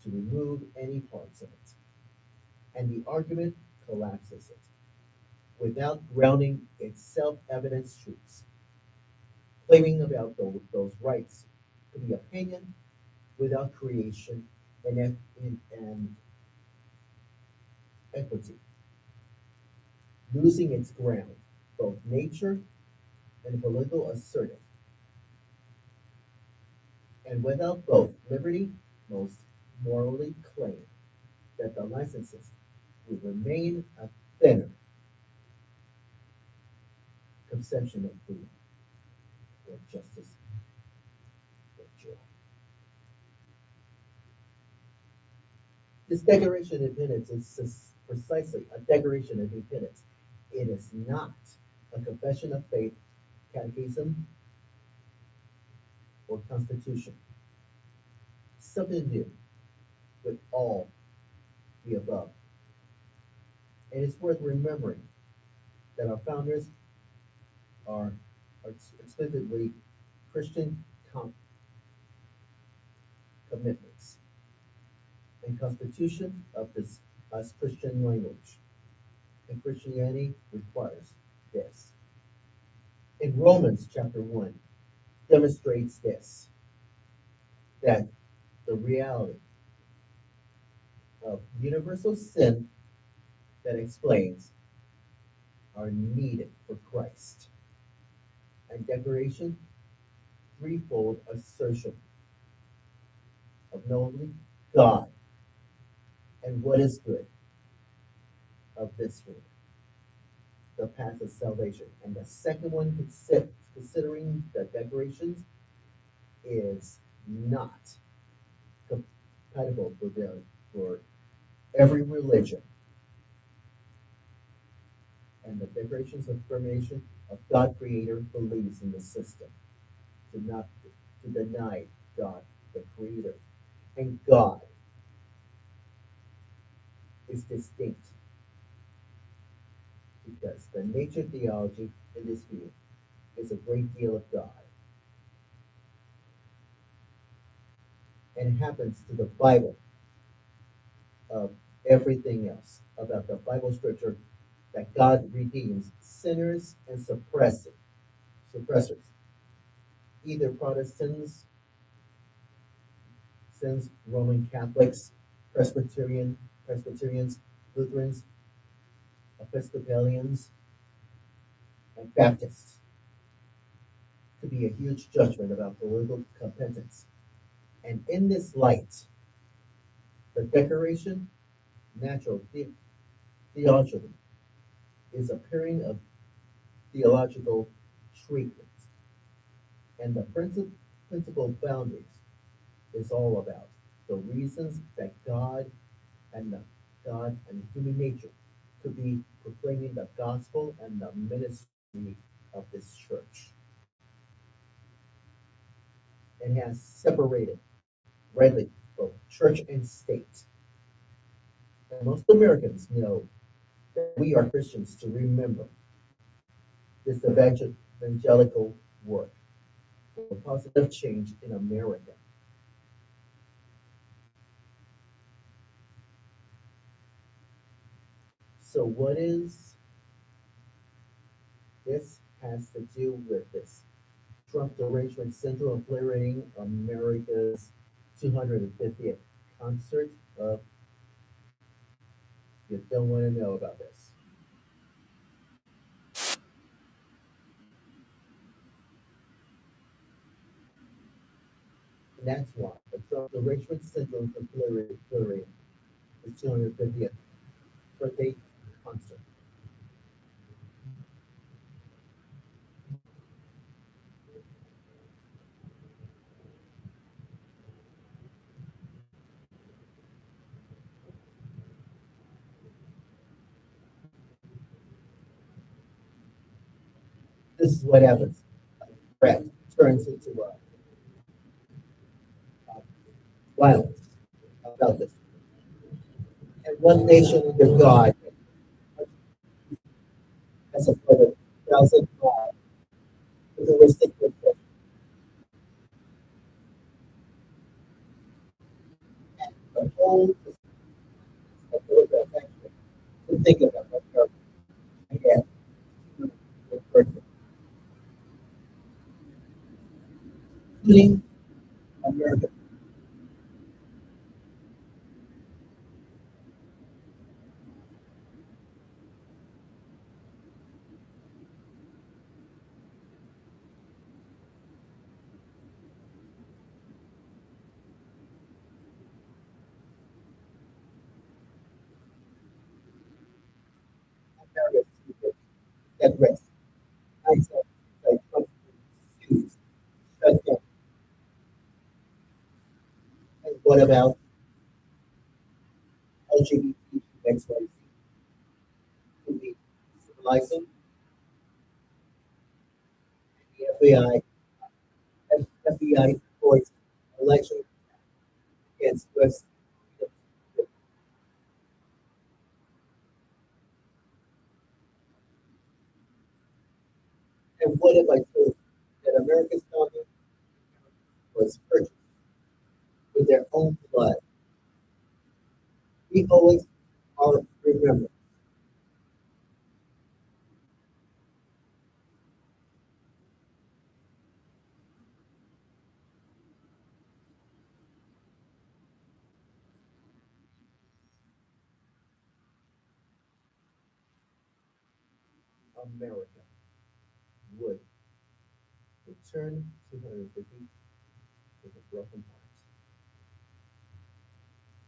to remove any parts of it. And the argument collapses it without grounding its self-evident truths, claiming about those rights to be opinion without creation and equity, losing its ground, both nature and political assertive, and without both liberty, most morally claim that the licenses would remain a thinner conception of freedom or justice or joy. This Declaration of Independence is precisely a Declaration of Independence. It is not a confession of faith, catechism, or constitution. Something new. with all the above. And it's worth remembering that our founders are, are explicitly Christian com- commitments and constitution of this as Christian language. And Christianity requires this. In Romans chapter 1 demonstrates this, that the reality of universal sin that explains our need for Christ. And declaration, threefold assertion of knowingly God and what is good of this world, the path of salvation. And the second one, considering the declarations, is not compatible for every religion. And the declarations of affirmation of God Creator believes in the system, to not to deny God the Creator. And God is distinct because the nature theology in this view is a great deal of God and happens to the Bible of everything else about the Bible scripture that God redeems sinners and suppressors, either Protestants, since Roman Catholics, Presbyterians, Lutherans, Episcopalians, and Baptists, to be a huge judgment about political competence. And in this light, the Declaration Natural Theology is a pairing of theological treatments, and the principal boundaries is all about the reasons that and the God and human nature to be proclaiming the gospel and the ministry of this church, and has separated rightly both church and state. And most Americans know that we are Christians to remember this evangelical work for positive change in America. So, what is this has to do with this Trump derangement syndrome obliterating America's 250th concert? You don't want to know about this. And that's why the Trump derangement syndrome obliterating his 250th birthday concert. This is what happens. Threat turns into violence about this. And one nation under God has a further thousand God with a restricted the whole of the affection to think about America again, including America. America's people at rest. I said, like, shoes, shut down. And what about LGBT XYZ? To be civilizing the FBI, FBI voice election against West. And what if I told you that America's founding was purchased with their own blood? We always are remember America would return 250 with a broken heart.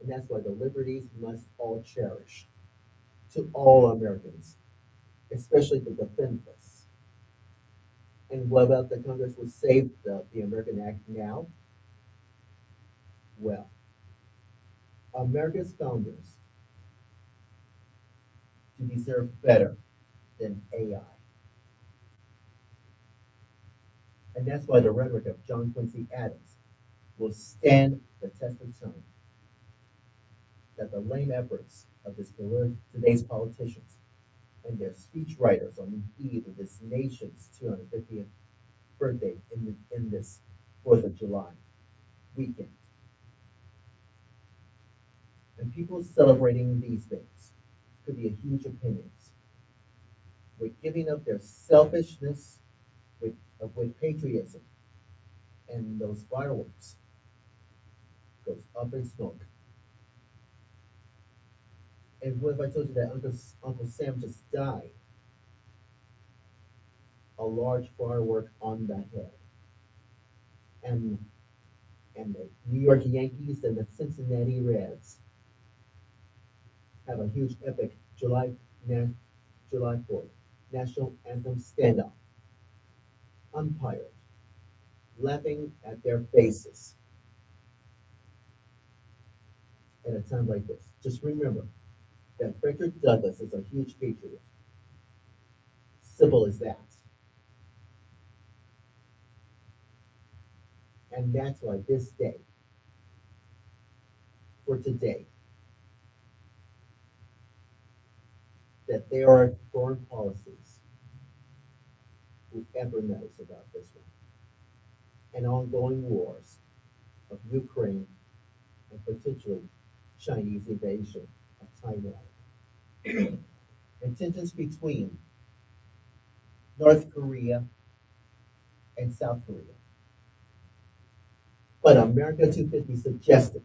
And that's why the liberties must all cherish to all Americans, especially the defenseless. And what about the Congress will save the American Act now? Well, America's founders to deserve better than AI. And that's why the rhetoric of John Quincy Adams will stand the test of time. That the lame efforts of today's politicians and their speechwriters on the eve of this nation's 250th birthday in this 4th of July weekend. And people celebrating these things could be a huge opinions with giving up their selfishness with patriotism and those fireworks goes up in smoke. And what if I told you that Uncle Sam just died? A large firework on the head. And the New York Yankees and the Cincinnati Reds have a huge epic July 4th national anthem standoff. Umpires laughing at their faces at a time like this. Just remember that Frederick Douglass is a huge patriot. Simple as that. And that's why this day, for today, that there are foreign policies, whoever knows about this one, and ongoing wars of Ukraine and potentially Chinese invasion of Taiwan, and tensions between North Korea and South Korea. But America 250 suggested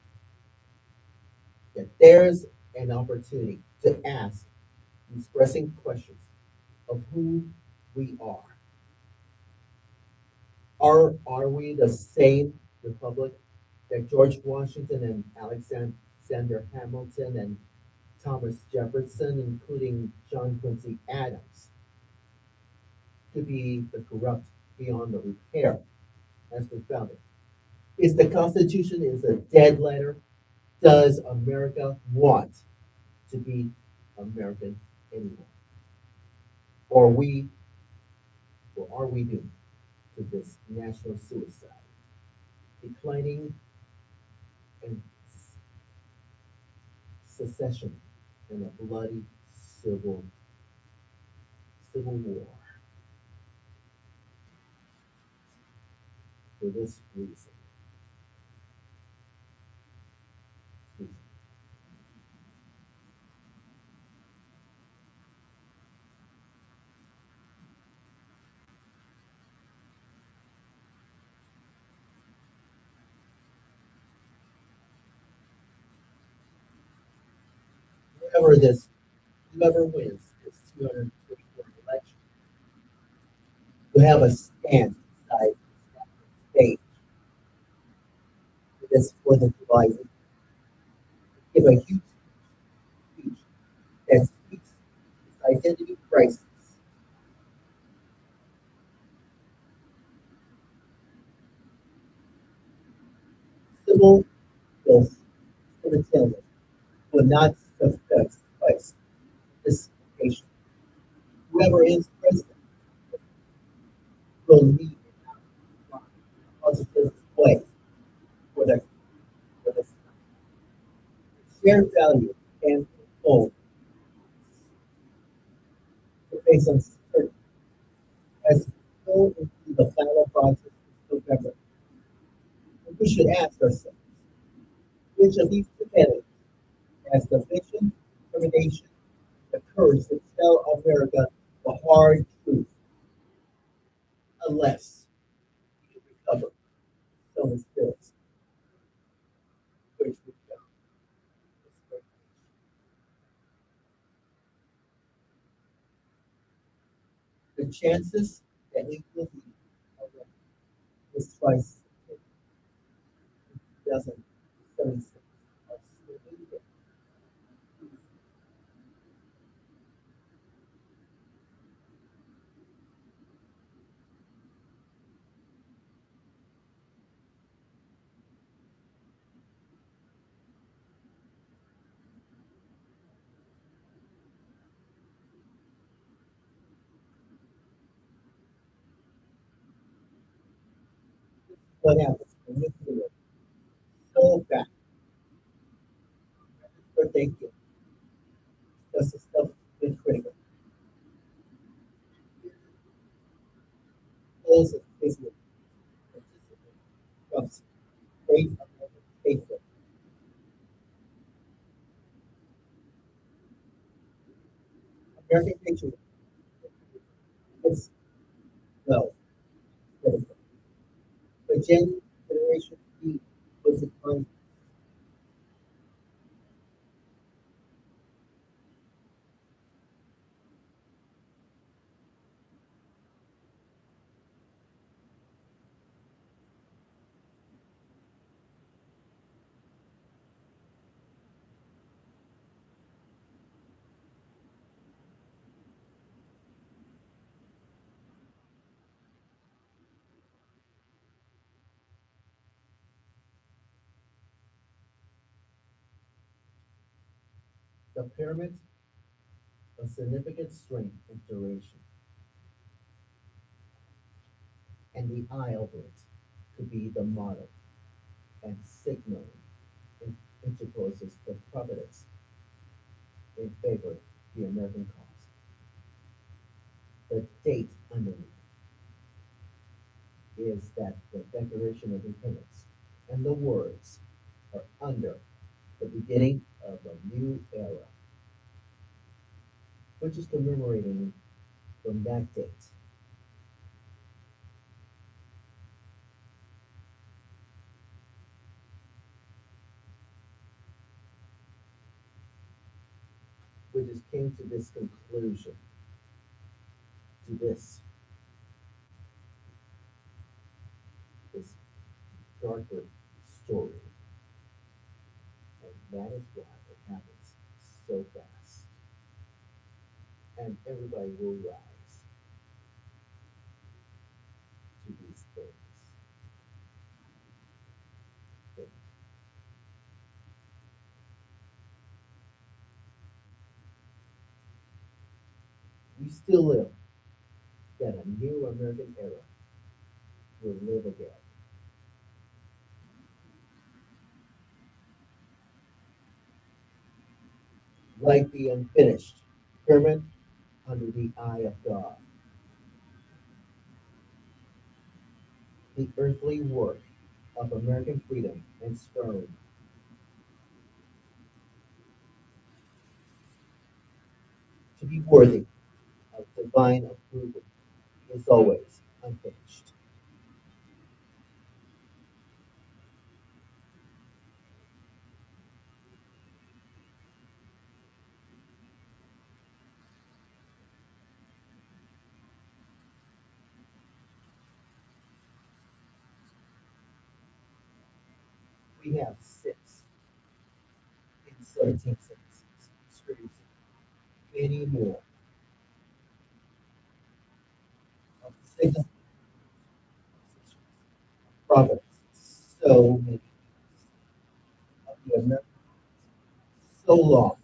that there's an opportunity to ask these pressing questions of who we are. Are we the same republic that George Washington and Alexander Hamilton and Thomas Jefferson, including John Quincy Adams, could be the corrupt beyond the repair as we found it? Is the Constitution is a dead letter? Does America want to be American anymore? Or are we doomed to this national suicide, declining and secession and a bloody civil war for this reason? Whoever this whoever wins this 224 election will have a stand inside the stage for this 4th of July week, give a huge speech that speaks its identity crisis, civil bills, civility will not suffice this nation. Whoever is president will lead in a positive way for the shared value and goal to face uncertainty as go into the final process this November, we should ask ourselves, which of these two candidates has the vision, determination, the courage to tell America the hard truth, unless we recover stolen spirits, which we found this great nation. The chances that we will be around this twice in 2076 are slimming down. What happens when you do it so fast? What they get, that's the stuff that's critical. Those of business participate, trust, great American faithful. American patriotism is well critical. The generation B was a time the pyramid of significant strength and duration, and the eye over it could be the model and signal interposes the providence in favor of the American cause. The date underneath is that the Declaration of Independence and the words are under the beginning of a new era, which is commemorating from that date, which is came to this conclusion, to this darker story, and that is why it happens so fast, and everybody will rise to these things. But we still live that a new American era will live again, like the unfinished pyramid under the eye of God. The earthly work of American freedom and stone to be worthy of divine approval is always unfinished. We have six in 1776 experiencing many more of signal prophets, so many of the American so long.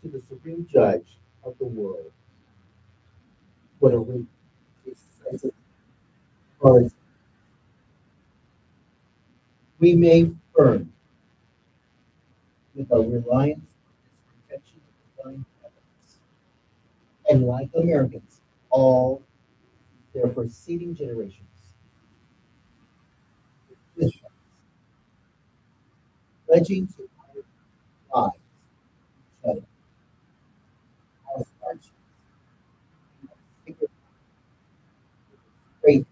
to the supreme judge of the world, what a decisive authority we may firm with a reliance on his protection of divine providence. And like Americans, all their preceding generations, with pledging to our lives, each other, our hardships, and our sacred faith.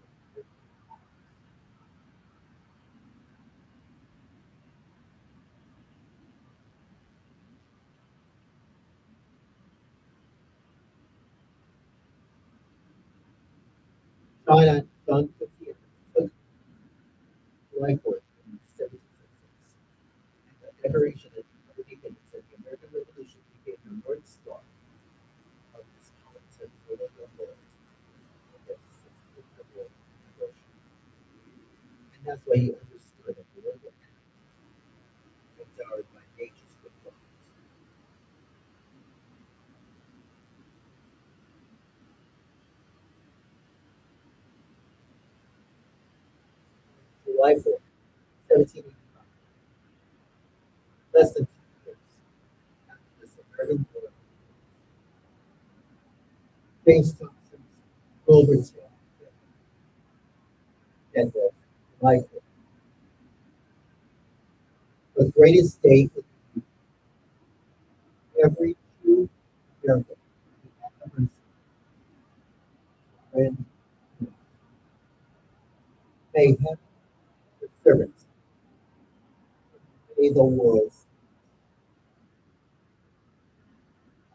John Quincy took life for it in 1776. And the Declaration of Independence said the American Revolution became the North Star of this militant political world. Yes, it's the world revolution. And that's why he understood that political empowered by nature's good laws. July 4th, 1785, less than 2 years after this American war, James Thompson's Wilbur's death was July 4th, the greatest day in every true American ever seen. When they have the servants made the world's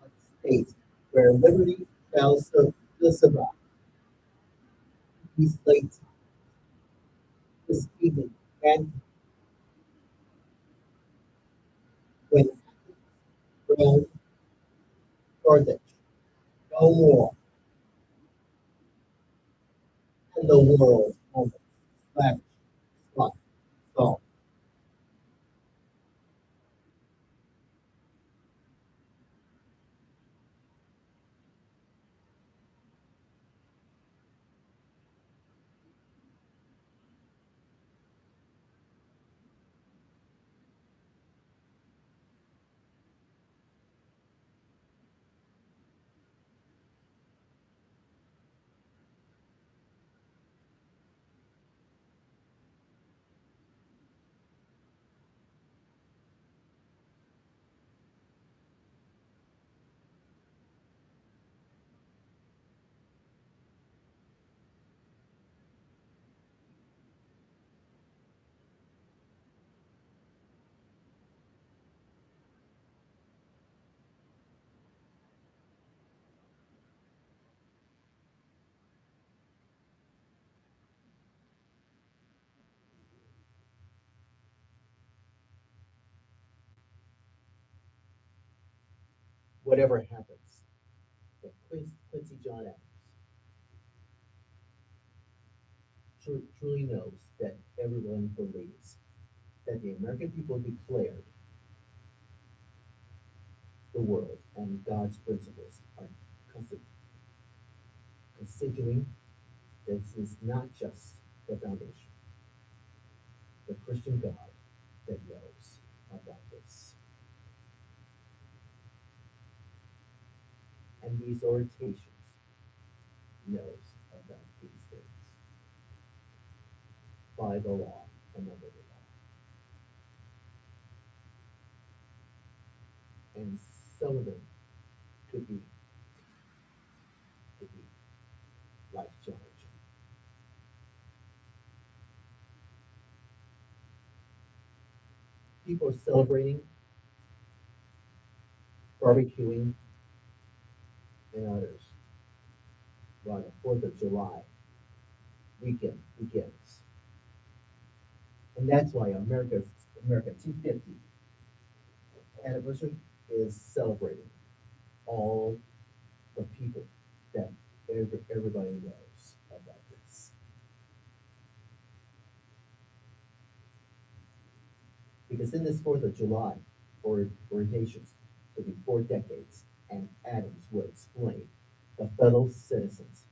a state where liberty shall survive. These late this evening and when Rome, Carthage, no more, and the world almost lavished, sloth, salt. Whatever happens, that Quincy John Adams truly knows that everyone believes that the American people declared the world and God's principles are constituting. This is not just the foundation, the Christian God that knows about this. And these orientations knows about these things by the law and under the law. And some of them could be life challenging. People are celebrating, barbecuing, and others while the 4th of July weekend begins. And that's why America 250 anniversary is celebrating all the people that everybody knows about this. Because in this 4th of July orientations, to be 4 decades, and Adams will explain the fellow citizens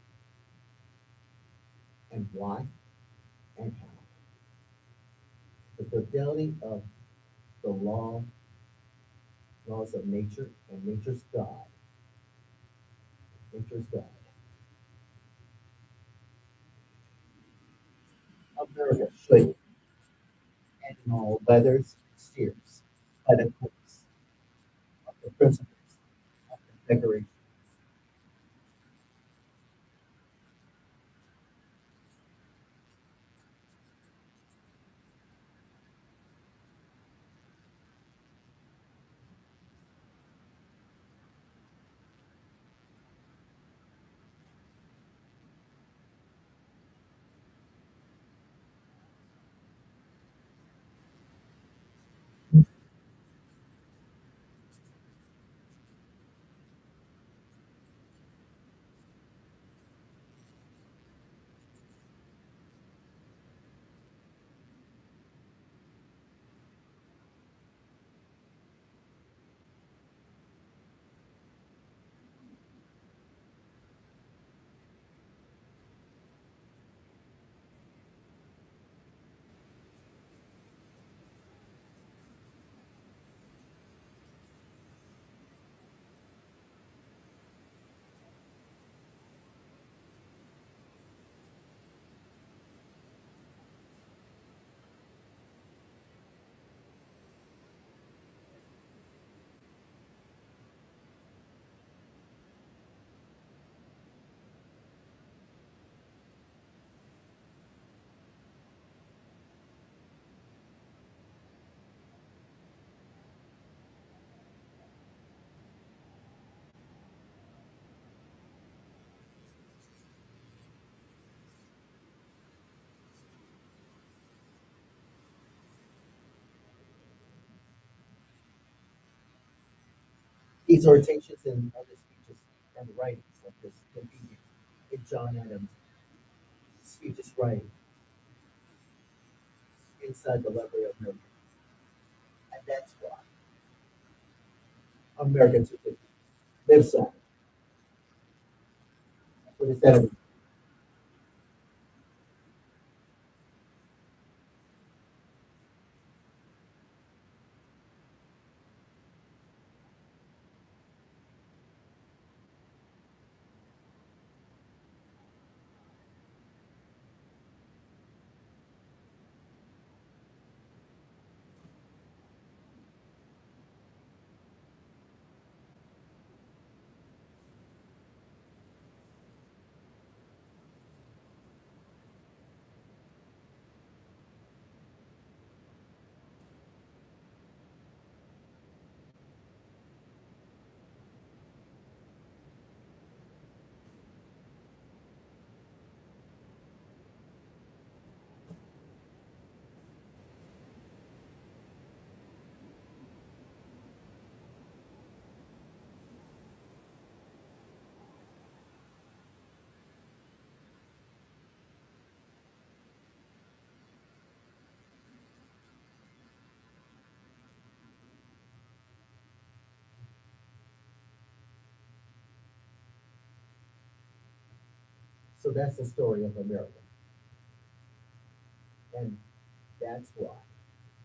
and why and how. The fidelity of the laws of nature and nature's God. America should, and in all weathers, steers by the course of the principles of the Declaration. Exhortations and other speeches and writings like this convenient in John Adams' speeches writing inside the library of America. And that's why America 250 lives on. What is that? So that's the story of America. And that's why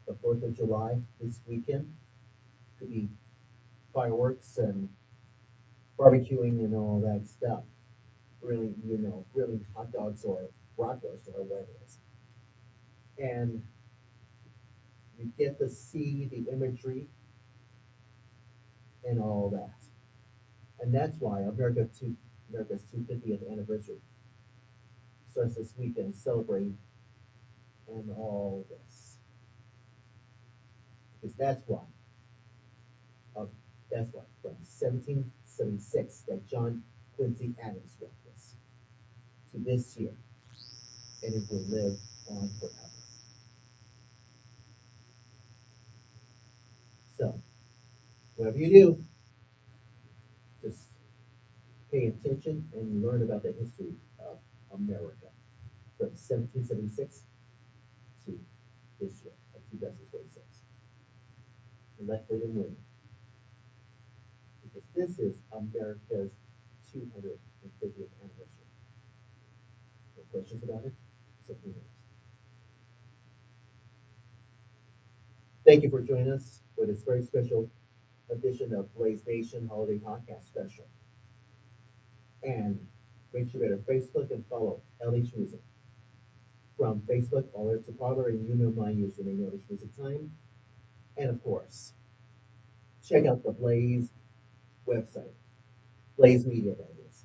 the 4th of July this weekend could be fireworks and barbecuing and all that stuff. Really, grilling hot dogs or bratwurst or whatever it is. And you get to see the imagery and all that. And that's why America's 250th anniversary starts this weekend celebrating and all this. Because uh, that's why from 1776 that John Quincy Adams wrote this to this year, and it will live on forever. So, whatever you do, just pay attention and learn about the history of America from 1776 to this year of 2026. Let freedom win. because this is America's 250th anniversary. No questions about it? So who knows? Thank you for joining us for this very special edition of Blaze Nation Holiday Podcast Special. And make sure you go to Facebook and follow LH Music. From Facebook all the way to Twitter, and you know my username, LH Music Time. And of course, check out the Blaze website, Blaze Media, that is.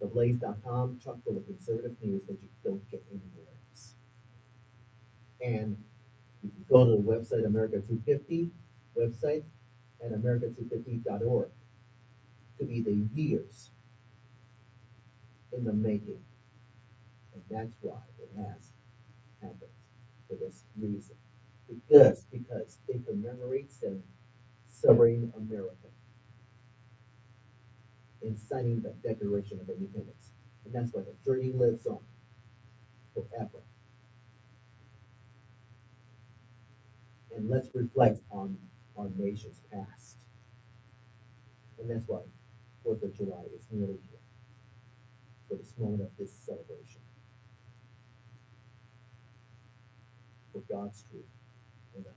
TheBlaze.com, chock full of conservative news that you don't get anywhere else. And you can go to the website, America 250 website, and America250.org to be the years in the making. And that's why it has happened for this reason. Because it commemorates them celebrating America and signing the Declaration of Independence. And that's why the journey lives on forever. And let's reflect on our nation's past. And that's why 4th of July is nearly here for this moment of this celebration. For God's truth and others.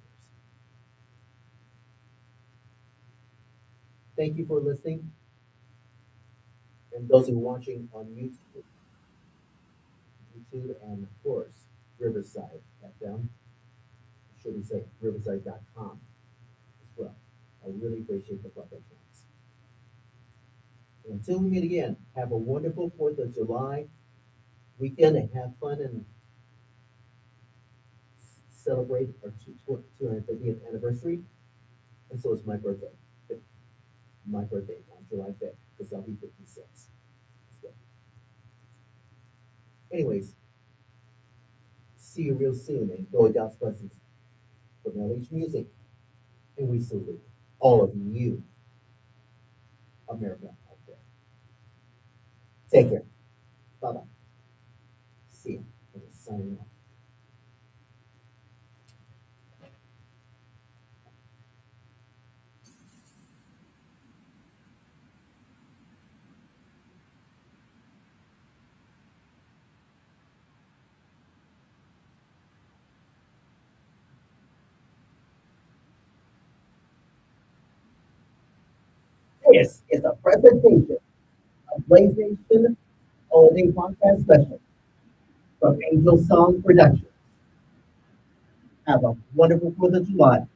Thank you for listening. And those who are watching on YouTube and of course Riverside FM, should we say Riverside.com as well. I really appreciate the love that counts. And until we meet again, have a wonderful 4th of July weekend and have fun and celebrate our 250th anniversary. And so is my birthday. My birthday on July 5th, because I'll be 56. So, anyways, see you real soon and go with God's blessings from LH Music. And we salute all of you, America out there. Take care. Bye bye. See you. And signing off. This is a presentation of BlazeNation Holiday Podcast Special from Angel Song Productions. Have a wonderful 4th of July.